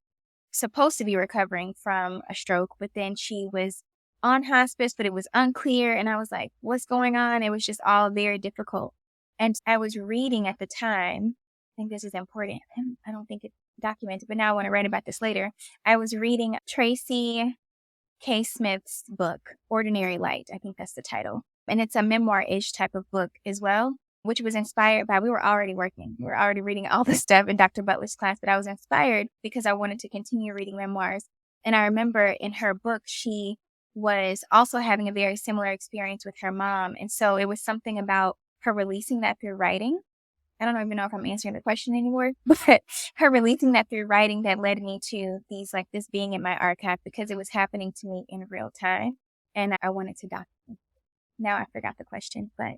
D: supposed to be recovering from a stroke, but then she was on hospice, but it was unclear. And I was like, what's going on? It was just all very difficult. And I was reading at the time, I think this is important. I don't think it's documented, but now I want to write about this later. I was reading Tracy K. Smith's book, Ordinary Light. I think that's the title. And it's a memoir-ish type of book as well, which was inspired by, we were already reading all the stuff in Dr. Butler's class, but I was inspired because I wanted to continue reading memoirs. And I remember in her book, she was also having a very similar experience with her mom. And so it was something about her releasing that through writing. I don't even know if I'm answering the question anymore, but her releasing that through writing that led me to this being in my archive because it was happening to me in real time. And I wanted to document. Now I forgot the question, but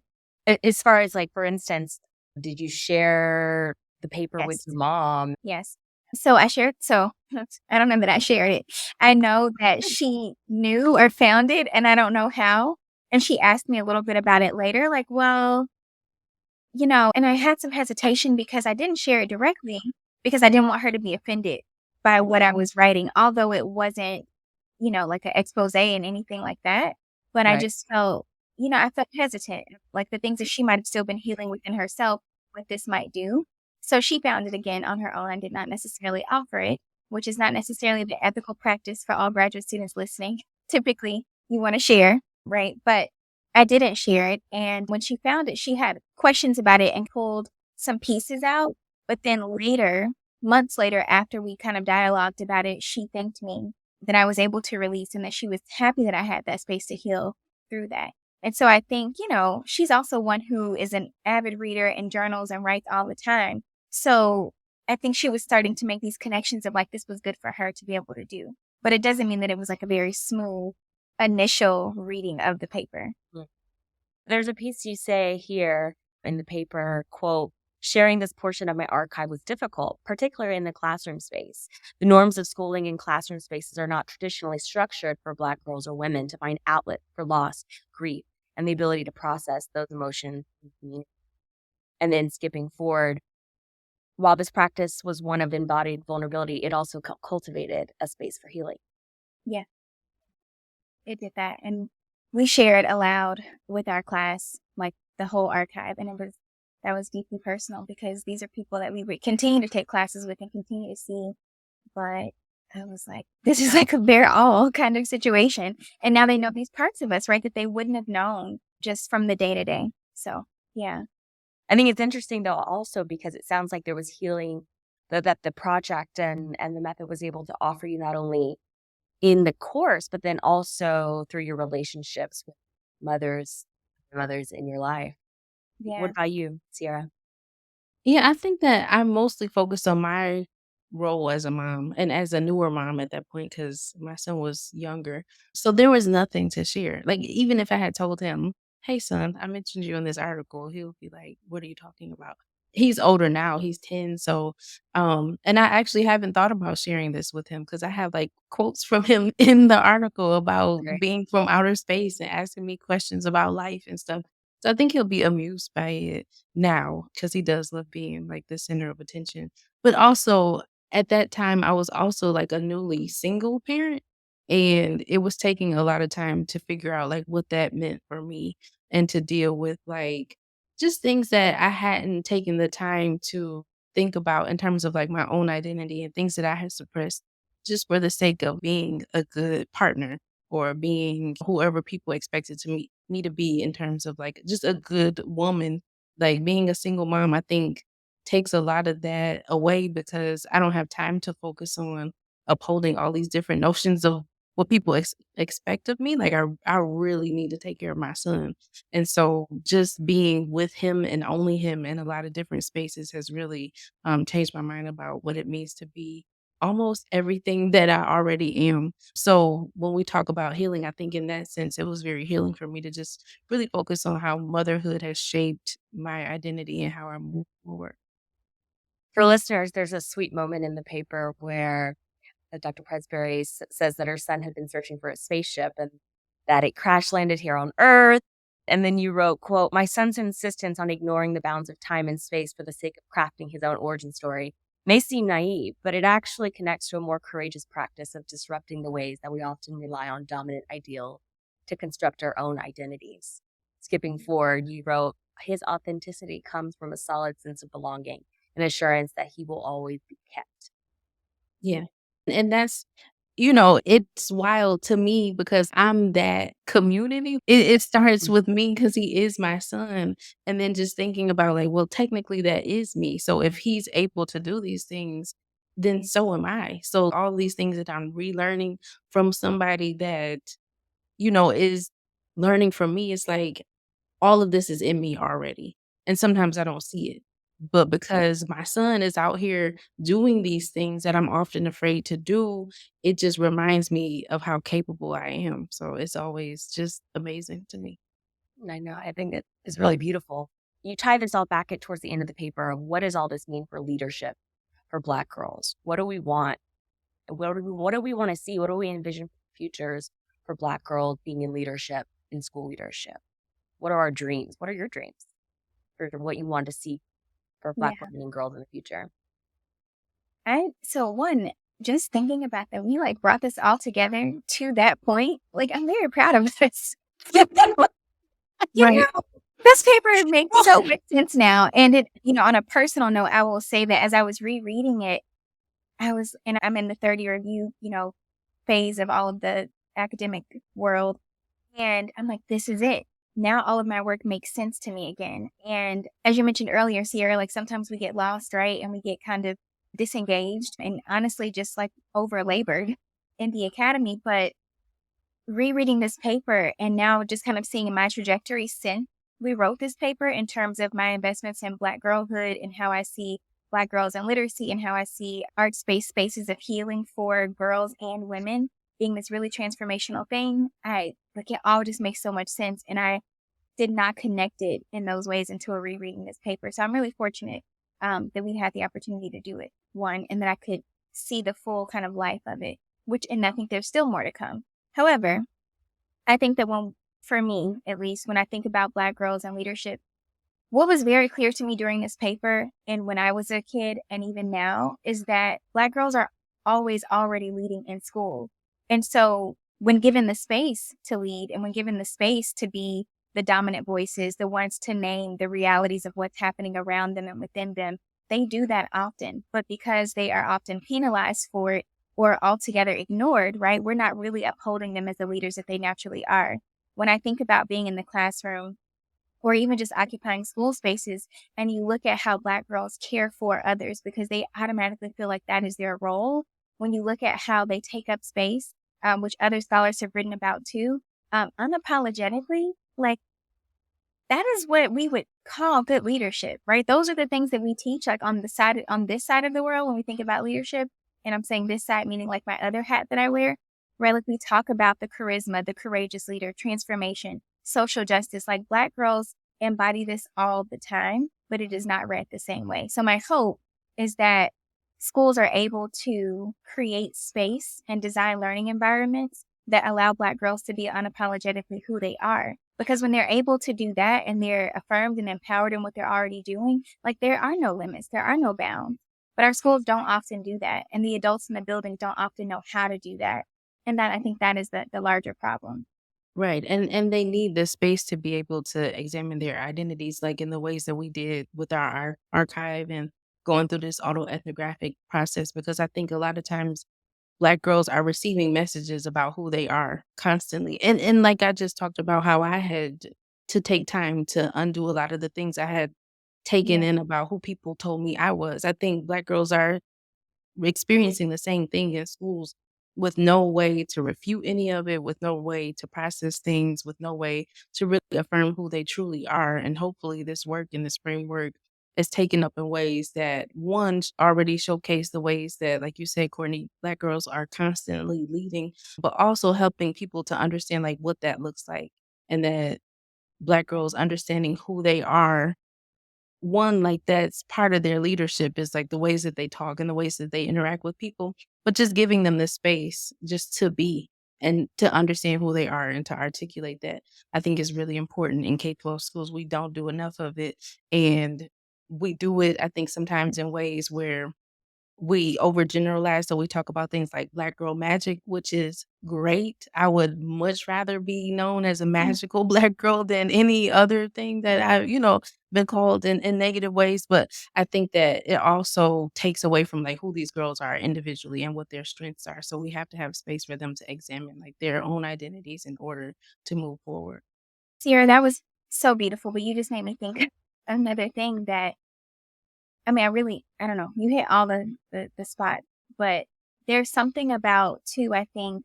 B: As far as for instance, did you share the paper with
D: Yes.
B: your mom.
D: Yes. So I don't know that I shared it. I know that she knew or found it, and I don't know how. And she asked me a little bit about it later, like, well, and I had some hesitation because I didn't share it directly because I didn't want her to be offended by what I was writing, although it wasn't, like an expose and anything like that. But I
B: Right.
D: just felt, I felt hesitant, like the things that she might have still been healing within herself, what this might do. So she found it again on her own and did not necessarily offer it, which is not necessarily the ethical practice for all graduate students listening. Typically, you want to share, right? But I didn't share it. And when she found it, she had questions about it and pulled some pieces out. But then later, months later, after we kind of dialogued about it, she thanked me that I was able to release and that she was happy that I had that space to heal through that. And so I think, she's also one who is an avid reader and journals and writes all the time. So I think she was starting to make these connections of like this was good for her to be able to do. But it doesn't mean that it was like a very smooth initial reading of the paper.
B: There's a piece you say here in the paper, quote, sharing this portion of my archive was difficult, particularly in the classroom space. The norms of schooling in classroom spaces are not traditionally structured for Black girls or women to find outlet for loss, grief, and the ability to process those emotions. And then skipping forward, while this practice was one of embodied vulnerability, it also cultivated a space for healing.
D: Yeah, it did that. And we shared aloud with our class, like the whole archive. And that was deeply personal because these are people that we would continue to take classes with and continue to see. But I was like, this is like a bare all kind of situation. And now they know these parts of us, right, that they wouldn't have known just from the day to day. So, yeah.
B: I think it's interesting, though, also because it sounds like there was healing that the project and the method was able to offer you not only in the course, but then also through your relationships with mothers in your life.
D: Yeah.
B: What about you, Cierra?
C: Yeah, I think that I mostly focused on my role as a mom and as a newer mom at that point because my son was younger. So there was nothing to share. Like, even if I had told him, hey, son, I mentioned you in this article, he'll be like, what are you talking about? He's older now, he's 10. So, and I actually haven't thought about sharing this with him because I have like quotes from him in the article about
B: Okay.
C: being from outer space and asking me questions about life and stuff. So I think he'll be amused by it now because he does love being like the center of attention. But also at that time, I was also like a newly single parent. And it was taking a lot of time to figure out like what that meant for me and to deal with like just things that I hadn't taken the time to think about in terms of like my own identity and things that I had suppressed just for the sake of being a good partner or being whoever people expected me to be in terms of like just a good woman. Like being a single mom, I think takes a lot of that away because I don't have time to focus on upholding all these different notions of what people expect of me. Like I really need to take care of my son. And so just being with him and only him in a lot of different spaces has really changed my mind about what it means to be almost everything that I already am. So when we talk about healing, I think in that sense, it was very healing for me to just really focus on how motherhood has shaped my identity and how I move forward.
B: For listeners, there's a sweet moment in the paper where Dr. Presberry says that her son had been searching for a spaceship and that it crash landed here on Earth. And then you wrote, quote, my son's insistence on ignoring the bounds of time and space for the sake of crafting his own origin story may seem naive, but it actually connects to a more courageous practice of disrupting the ways that we often rely on dominant ideals to construct our own identities. Skipping forward, you wrote, his authenticity comes from a solid sense of belonging, an assurance that he will always be kept.
C: Yeah. And that's, it's wild to me because I'm that community. It starts with me because he is my son. And then just thinking about like, well, technically that is me. So if he's able to do these things, then so am I. So all these things that I'm relearning from somebody that, is learning from me, it's like all of this is in me already. And sometimes I don't see it. But because my son is out here doing these things that I'm often afraid to do, it just reminds me of how capable I am. So it's always just amazing to me.
B: I know. I think it is really beautiful. you tie this all back at towards the end of the paper of what does all this mean for leadership for Black girls? What do we want? What do we want to see? What do we envision futures for Black girls being in leadership, in school leadership? What are our dreams? What are your dreams for what you want to see for Black
D: Yeah.
B: women and girls in the future?
D: So one, just thinking about that, we like brought this all together to that point. Like, I'm very proud of this. You
C: Right.
D: know, this paper makes so much sense now. And it, on a personal note, I will say that as I was rereading it, and I'm in the third year review, phase of all of the academic world. And I'm like, this is it. Now all of my work makes sense to me again. And as you mentioned earlier, Cierra, like sometimes we get lost, right? And we get kind of disengaged and honestly just like over labored in the academy. But rereading this paper and now just kind of seeing my trajectory since we wrote this paper in terms of my investments in Black girlhood and how I see Black girls in literacy and how I see spaces of healing for girls and women being this really transformational thing. It all just makes so much sense. And I did not connect it in those ways until rereading this paper. So I'm really fortunate that we had the opportunity to do it, one, and that I could see the full kind of life of it, and I think there's still more to come. However, I think that for me, at least, when I think about Black girls and leadership, what was very clear to me during this paper and when I was a kid and even now is that Black girls are always already leading in school. And so when given the space to lead and when given the space to be the dominant voices, the ones to name the realities of what's happening around them and within them, they do that often. But because they are often penalized for it or altogether ignored, right, we're not really upholding them as the leaders that they naturally are. When I think about being in the classroom or even just occupying school spaces, and you look at how Black girls care for others because they automatically feel like that is their role. When you look at how they take up space, which other scholars have written about too, unapologetically, like that is what we would call good leadership, right? Those are the things that we teach, like on this side of the world when we think about leadership. And I'm saying this side, meaning like my other hat that I wear, right? Like we talk about the charisma, the courageous leader, transformation, social justice. Like Black girls embody this all the time, but it is not read the same way. So my hope is that schools are able to create space and design learning environments that allow Black girls to be unapologetically who they are. Because when they're able to do that and they're affirmed and empowered in what they're already doing, like there are no limits, there are no bounds. But our schools don't often do that. And the adults in the building don't often know how to do that. And I think that is the larger problem.
C: Right. And they need the space to be able to examine their identities, like in the ways that we did with our archive and going through this autoethnographic process, because I think a lot of times Black girls are receiving messages about who they are constantly. And like I just talked about how I had to take time to undo a lot of the things I had taken
D: Yeah.
C: in about who people told me I was. I think Black girls are experiencing the same thing in schools with no way to refute any of it, with no way to process things, with no way to really affirm who they truly are. And hopefully this work and this framework is taken up in ways that one already showcase the ways that, like you said, Courtney, Black girls are constantly leading, but also helping people to understand like what that looks like, and that Black girls understanding who they are, one, like that's part of their leadership is like the ways that they talk and the ways that they interact with people, but just giving them the space just to be and to understand who they are and to articulate that, I think is really important in K-12 schools. We don't do enough of it. And we do it, I think, sometimes in ways where we overgeneralize. So we talk about things like Black girl magic, which is great. I would much rather be known as a magical Black girl than any other thing that been called in negative ways. But I think that it also takes away from like who these girls are individually and what their strengths are. So we have to have space for them to examine like their own identities in order to move forward.
D: Cierra, that was so beautiful, but you just made me think another thing that I don't know, you hit all the spot, but there's something about too, I think,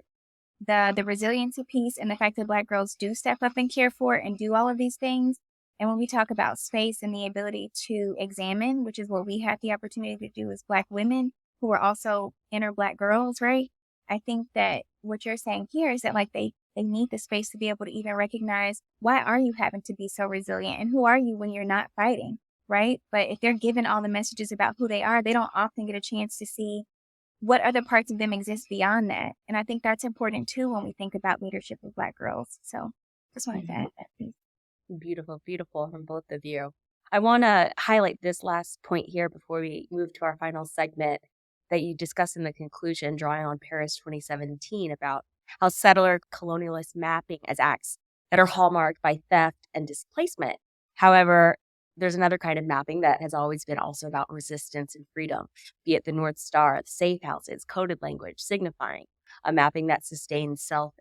D: the resiliency piece and the fact that Black girls do step up and care for and do all of these things. And when we talk about space and the ability to examine, which is what we had the opportunity to do as Black women who are also inner Black girls, right? I think that what you're saying here is that like They need the space to be able to even recognize, why are you having to be so resilient? And who are you when you're not fighting, right? But if they're given all the messages about who they are, they don't often get a chance to see what other parts of them exist beyond that. And I think that's important too when we think about leadership of Black girls. So just wanted to add that piece.
B: Beautiful, beautiful from both of you. I want to highlight this last point here before we move to our final segment that you discussed in the conclusion, drawing on Paris 2017, about how settler colonialist mapping as acts that are hallmarked by theft and displacement. However, there's another kind of mapping that has always been also about resistance and freedom, be it the North Star, the safe houses, coded language, signifying, a mapping that sustains self.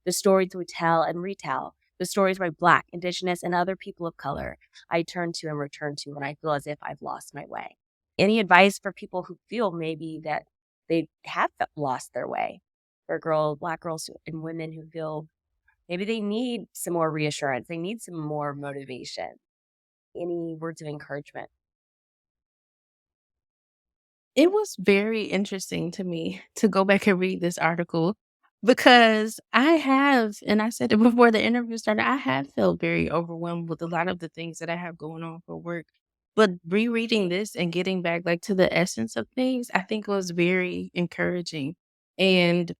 B: The stories we tell and retell, the stories by Black, Indigenous, and other people of color, I turn to and return to when I feel as if I've lost my way. Any advice for people who feel maybe that they have lost their way? For Black girls and women who feel maybe they need some more reassurance, they need some more motivation. Any words of encouragement?
C: It was very interesting to me to go back and read this article because I have, and I said it before the interview started, I have felt very overwhelmed with a lot of the things that I have going on for work. But rereading this and getting back like to the essence of things, I think was very encouraging. And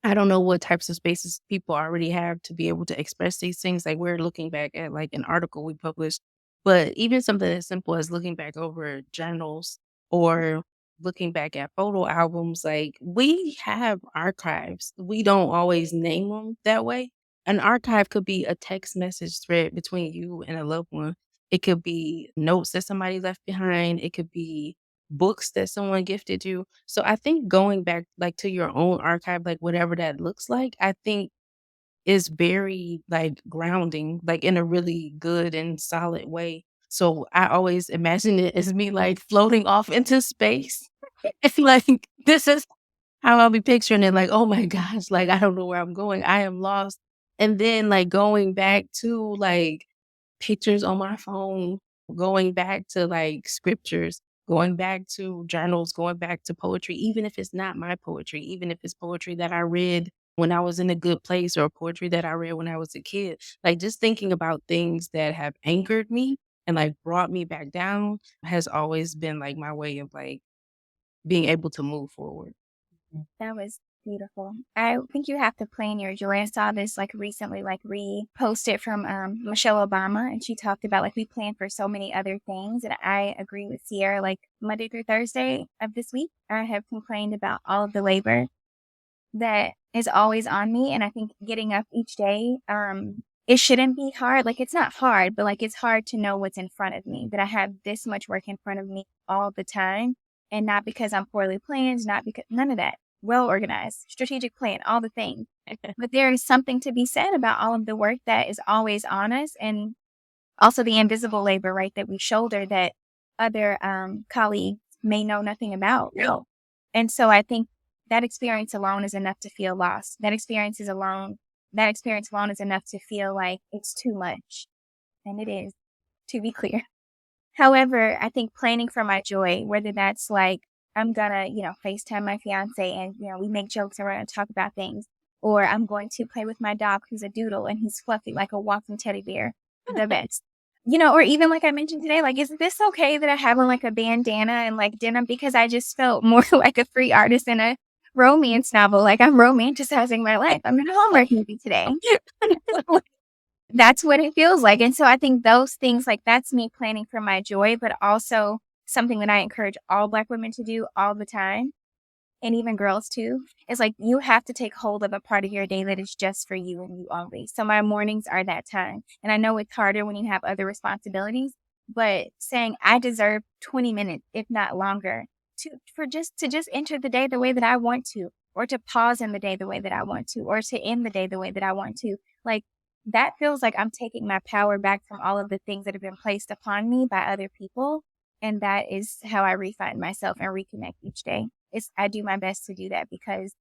C: I don't know what types of spaces people already have to be able to express these things. Like we're looking back at like an article we published, but even something as simple as looking back over journals or looking back at photo albums, like we have archives. We don't always name them that way. An archive could be a text message thread between you and a loved one. It could be notes that somebody left behind. It could be books that someone gifted you. So I think going back like to your own archive, like whatever that looks like, I think is very like grounding, like in a really good and solid way. So I always imagine it as me like floating off into space. It's like this is how I'll be picturing it, like, oh my gosh, like I don't know where I'm going. I am lost. And then like going back to like pictures on my phone, going back to like scriptures, going back to journals, going back to poetry, even if it's not my poetry, even if it's poetry that I read when I was in a good place or poetry that I read when I was a kid. Like just thinking about things that have anchored me and like brought me back down has always been like my way of like being able to move forward.
D: That was beautiful. I think you have to plan your joy. I saw this like recently, like reposted from Michelle Obama, and she talked about like we plan for so many other things. And I agree with Cierra. Like Monday through Thursday of this week, I have complained about all of the labor that is always on me. And I think getting up each day, it shouldn't be hard. Like it's not hard, but like it's hard to know what's in front of me, that I have this much work in front of me all the time. And not because I'm poorly planned, not because none of that. Well organized, strategic plan, all the things. But there is something to be said about all of the work that is always on us, and also the invisible labor, right, that we shoulder that other colleagues may know nothing about.
B: Yeah.
D: And so I think that experience alone is enough to feel lost. That experience alone is enough to feel like it's too much. And it is, to be clear. However, I think planning for my joy, whether that's like I'm gonna, FaceTime my fiance and, we make jokes and we're gonna talk about things, or I'm going to play with my dog who's a doodle and he's fluffy like a walking teddy bear, the best. Or even like I mentioned today, like, is this okay that I have on like a bandana and like denim because I just felt more like a free artist in a romance novel. Like I'm romanticizing my life. I'm in a Hallmark movie today. That's what it feels like. And so I think those things, like that's me planning for my joy, but also something that I encourage all Black women to do all the time, and even girls too, is like you have to take hold of a part of your day that is just for you and you only. So my mornings are that time. And I know it's harder when you have other responsibilities, but saying I deserve 20 minutes, if not longer, to just enter the day the way that I want to, or to pause in the day the way that I want to, or to end the day the way that I want to. Like that feels like I'm taking my power back from all of the things that have been placed upon me by other people. And that is how I refine myself and reconnect each day. I do my best to do that because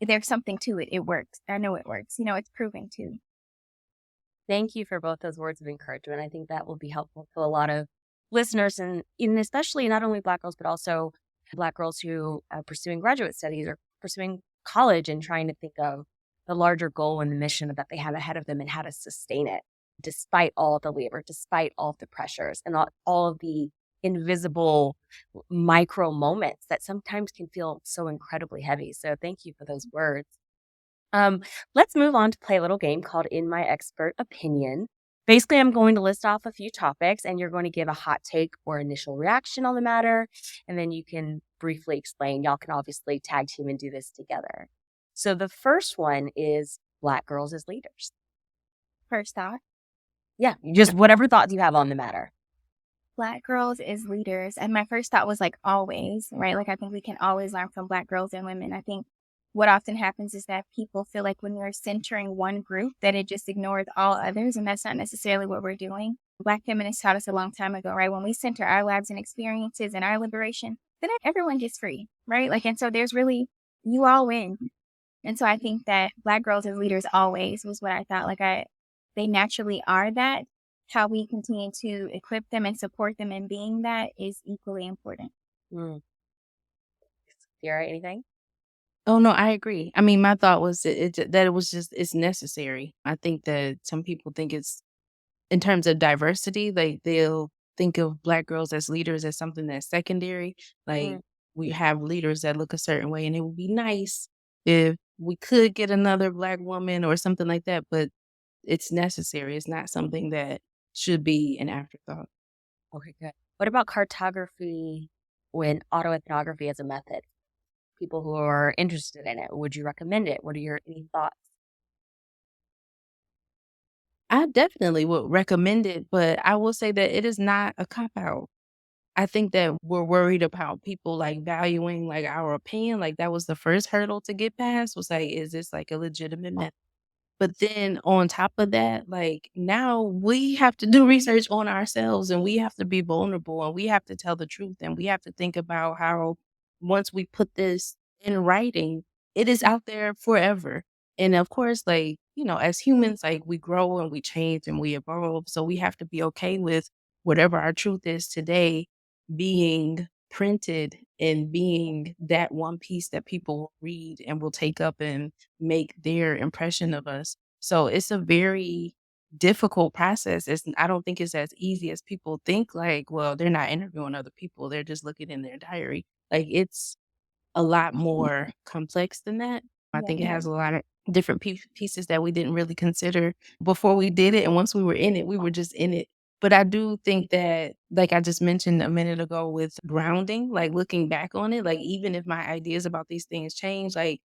D: there's something to it. It works. I know it works. It's proving too.
B: Thank you for both those words of encouragement. I think that will be helpful to a lot of listeners, and especially not only Black girls, but also Black girls who are pursuing graduate studies or pursuing college and trying to think of the larger goal and the mission that they have ahead of them and how to sustain it despite all the labor, despite all the pressures and all of the invisible micro moments that sometimes can feel so incredibly heavy. So thank you for those words. Let's move on to play a little game called In My Expert Opinion. Basically, I'm going to list off a few topics and you're going to give a hot take or initial reaction on the matter. And then you can briefly explain. Y'all can obviously tag team and do this together. So the first one is Black girls as leaders.
D: First thought,
B: Yeah, just whatever thoughts you have on the matter.
D: Black girls as leaders. And my first thought was like always, right? Like I think we can always learn from Black girls and women. I think what often happens is that people feel like when you're centering one group, that it just ignores all others. And that's not necessarily what we're doing. Black feminists taught us a long time ago, right? When we center our lives and experiences and our liberation, then everyone gets free, right? Like, and so there's really, you all win. And so I think that Black girls as leaders always was what I thought. Like they naturally are that. How we continue to equip them and support them in being that is equally important.
B: Cierra, anything?
C: Oh no, I agree. I mean, my thought was that it was just it's necessary. I think that some people think it's in terms of diversity, like they'll think of Black girls as leaders as something that's secondary. Like we have leaders that look a certain way, and it would be nice if we could get another Black woman or something like that. But it's necessary. It's not something that should be an afterthought.
B: Okay, good. What about cartography and autoethnography as a method? People who are interested in it, would you recommend it? What are your any thoughts?
C: I definitely would recommend it, but I will say that it is not a cop-out. I think that we're worried about people like valuing like our opinion. Like that was the first hurdle to get past was like, is this like a legitimate method? But then on top of that, like now we have to do research on ourselves and we have to be vulnerable and we have to tell the truth and we have to think about how once we put this in writing, it is out there forever. And of course, like, you know, as humans, like we grow and we change and we evolve. So we have to be okay with whatever our truth is today being printed and being that one piece that people will read and will take up and make their impression of us. So it's a very difficult process. I don't think it's as easy as people think. Like, well, they're not interviewing other people; they're just looking in their diary. Like, it's a lot more complex than that. I think it has a lot of different pieces that we didn't really consider before we did it, and once we were in it, we were just in it. But I do think that, like I just mentioned a minute ago with grounding, like looking back on it, like even if my ideas about these things change, like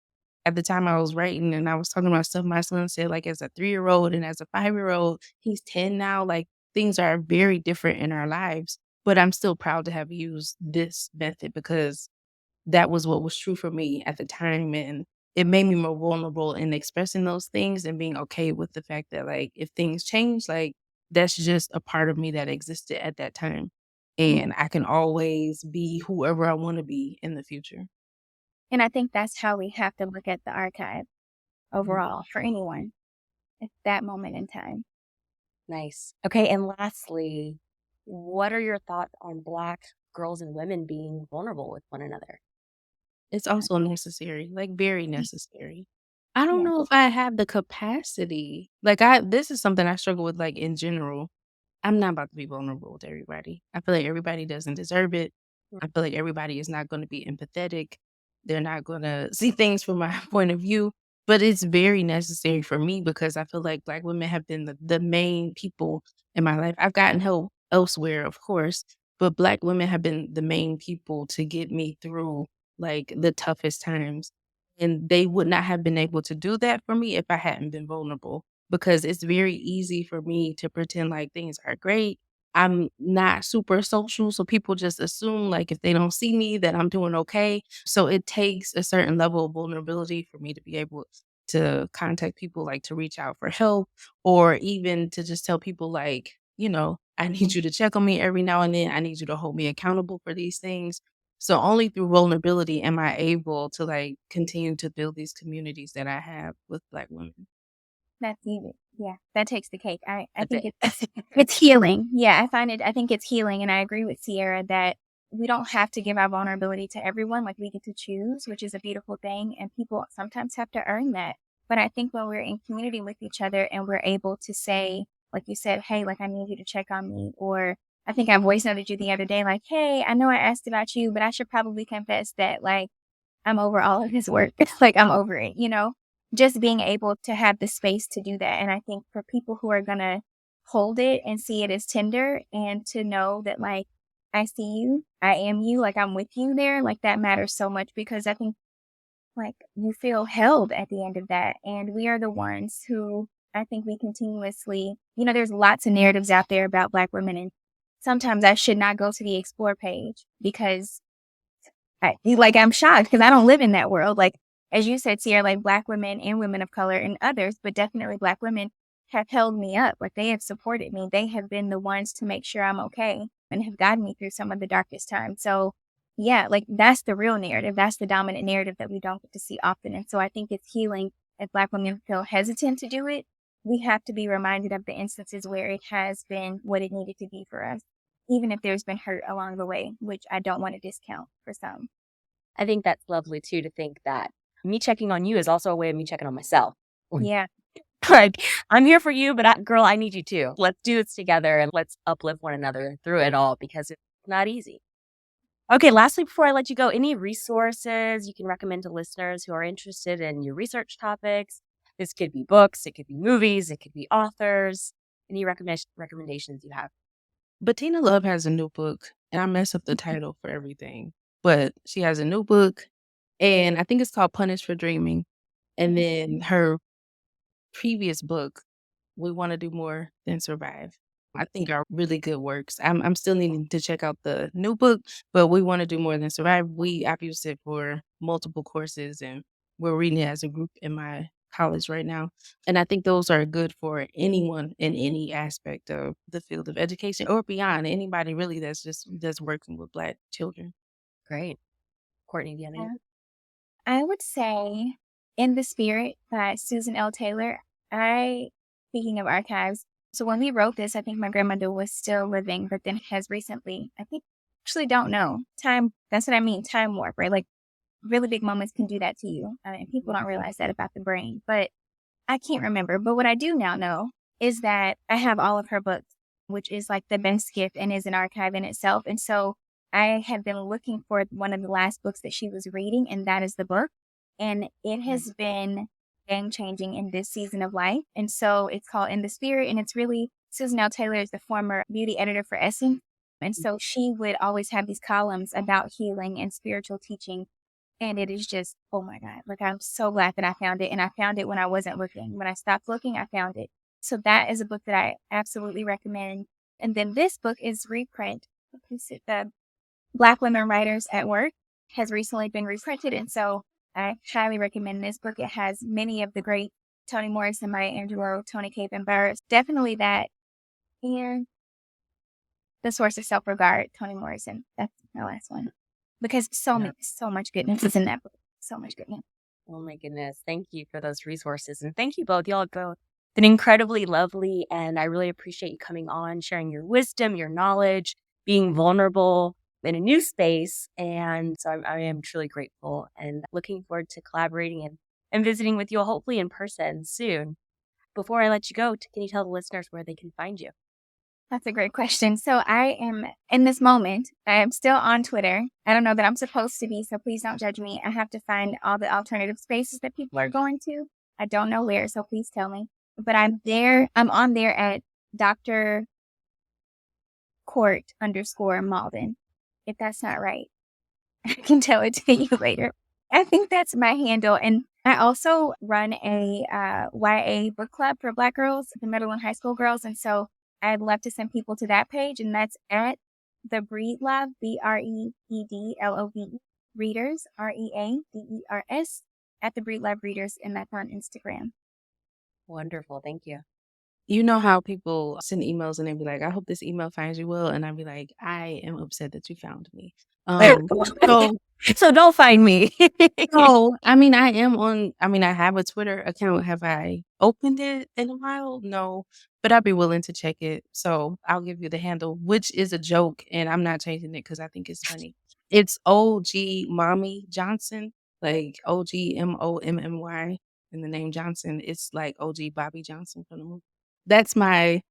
C: at the time I was writing and I was talking about stuff my son said, like as a 3-year-old and as a 5-year-old, he's 10 now, like things are very different in our lives. But I'm still proud to have used this method because that was what was true for me at the time. And it made me more vulnerable in expressing those things and being okay with the fact that, like, if things change, like, that's just a part of me that existed at that time. And I can always be whoever I want to be in the future.
D: And I think that's how we have to look at the archive overall for anyone at that moment in time.
B: Nice. Okay, and lastly, what are your thoughts on Black girls and women being vulnerable with one another?
C: It's also necessary, like very necessary. I don't
D: Yeah.
C: know if I have the capacity. Like this is something I struggle with like in general. I'm not about to be vulnerable with everybody. I feel like everybody doesn't deserve it. I feel like everybody is not going to be empathetic. They're not going to see things from my point of view. But it's very necessary for me because I feel like Black women have been the main people in my life. I've gotten help elsewhere, of course, but Black women have been the main people to get me through like the toughest times. And they would not have been able to do that for me if I hadn't been vulnerable because it's very easy for me to pretend like things are great. I'm not super social, so people just assume like if they don't see me that I'm doing okay. So it takes a certain level of vulnerability for me to be able to contact people, like to reach out for help or even to just tell people like, you know, I need you to check on me every now and then. I need you to hold me accountable for these things. So only through vulnerability am I able to like continue to build these communities that I have with Black women.
D: That's easy. Yeah, that takes the cake. I think it's healing. Yeah, I think it's healing. And I agree with Cierra that we don't have to give our vulnerability to everyone. Like we get to choose, which is a beautiful thing. And people sometimes have to earn that But I think when we're in community with each other and we're able to say, like you said, hey, like I need you to check on me, or I think I voice noted you the other day, like, hey, I know I asked about you, but I should probably confess that like I'm over all of his work. Like I'm over it, just being able to have the space to do that. And I think for people who are going to hold it and see it as tender and to know that like, I see you, I am you, like I'm with you there, like that matters so much because I think like you feel held at the end of that. And we are the ones who I think we continuously, there's lots of narratives out there about Black women. And sometimes I should not go to the explore page because I'm shocked because I don't live in that world. Like, as you said, Cierra, like Black women and women of color and others, but definitely Black women have held me up. Like they have supported me. They have been the ones to make sure I'm okay and have gotten me through some of the darkest times. So yeah, like that's the real narrative. That's the dominant narrative that we don't get to see often. And so I think it's healing if Black women feel hesitant to do it. We have to be reminded of the instances where it has been what it needed to be for us, even if there's been hurt along the way, which I don't want to discount for some.
B: I think that's lovely too, to think that me checking on you is also a way of me checking on myself.
D: Yeah.
B: Like, I'm here for you, but girl, I need you too. Let's do this together and let's uplift one another through it all because it's not easy. Okay, lastly, before I let you go, any resources you can recommend to listeners who are interested in your research topics? This could be books, it could be movies, it could be authors. Any recommendations you have?
C: Bettina Love has a new book, and I mess up the title for everything. But she has a new book, and I think it's called Punished for Dreaming. And then her previous book, We Want to Do More Than Survive, I think are really good works. I'm still needing to check out the new book, but We Want to Do More Than Survive. I've used it for multiple courses, and we're reading it as a group in my college right now. And I think those are good for anyone in any aspect of the field of education or beyond. Anybody really that's working with Black children.
B: Great. Courtney, do you have any?
D: I would say In the Spirit by Susan L. Taylor. Speaking of archives, so when we wrote this, I think my grandmother was still living, but then has recently, I think, actually don't know. Time, that's what I mean, time warp, right? Like really big moments can do that to you. And people don't realize that about the brain, but I can't remember. But what I do now know is that I have all of her books, which is like the best gift and is an archive in itself. And so I have been looking for one of the last books that she was reading, and that is the book. And it has been game-changing in this season of life. And so it's called In the Spirit, and it's really, Susan L. Taylor is the former beauty editor for Essence. And so she would always have these columns about healing and spiritual teaching. And it is just, oh my God, like I'm so glad that I found it. And I found it when I wasn't looking. When I stopped looking, I found it. So that is a book that I absolutely recommend. And then this book is reprint. The Black Women Writers at Work has recently been reprinted. And so I highly recommend this book. It has many of the great Toni Morrison, Maya Angelou, Toni Cade Barrett. Definitely that. And The Source of Self-Regard, Toni Morrison. That's my last one. Because so much goodness is in that book. So much goodness.
B: Oh my goodness. Thank you for those resources. And thank you both. Y'all have both been incredibly lovely. And I really appreciate you coming on, sharing your wisdom, your knowledge, being vulnerable in a new space. And so I am truly grateful and looking forward to collaborating and visiting with you all, hopefully in person soon. Before I let you go, can you tell the listeners where they can find you?
D: That's a great question. So I am, in this moment, I am still on Twitter. I don't know that I'm supposed to be, so please don't judge me. I have to find all the alternative spaces that people are going to. I don't know where, so please tell me. But I'm on there at Dr. Court_Mauldin. If that's not right, I can tell it to you later. I think that's my handle. And I also run a YA book club for Black girls, the middle and high school girls. And so I'd love to send people to that page. And that's at the Breedlove, BREEDLOVE Readers, READERS, at the Breedlove Readers. And that's on Instagram.
B: Wonderful. Thank you.
C: You know how people send emails and they be like, I hope this email finds you well. And I'd be like, I am upset that you found me.
B: So don't find me.
C: No, I mean, I have a Twitter account. Have I opened it in a while? No, but I'd be willing to check it. So I'll give you the handle, which is a joke. And I'm not changing it because I think it's funny. It's OG Mommy Johnson, like OG MOMMY and the name Johnson, it's like OG Bobby Johnson from the movie. That's my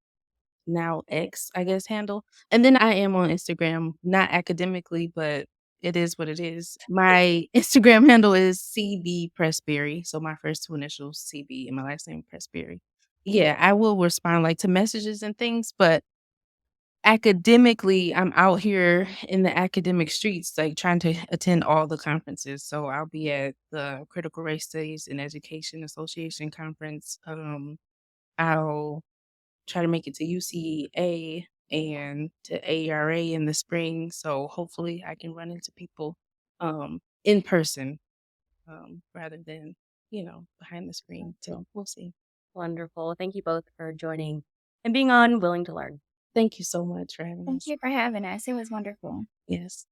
C: now X, I guess, handle. And then I am on Instagram, not academically, but it is what it is. My Instagram handle is CB Presberry. So my first two initials, CB, and my last name, Presberry. Yeah, I will respond like to messages and things, but academically, I'm out here in the academic streets, like trying to attend all the conferences. So I'll be at the Critical Race Studies and Education Association conference. I'll try to make it to UCA and to ARA in the spring. So hopefully I can run into people in person rather than, behind the screen. So we'll see.
B: Wonderful. Thank you both for joining and being on Willing to Learn.
C: Thank you so much for having
D: Thank
C: us.
D: you for having us. It was wonderful.
C: Yes.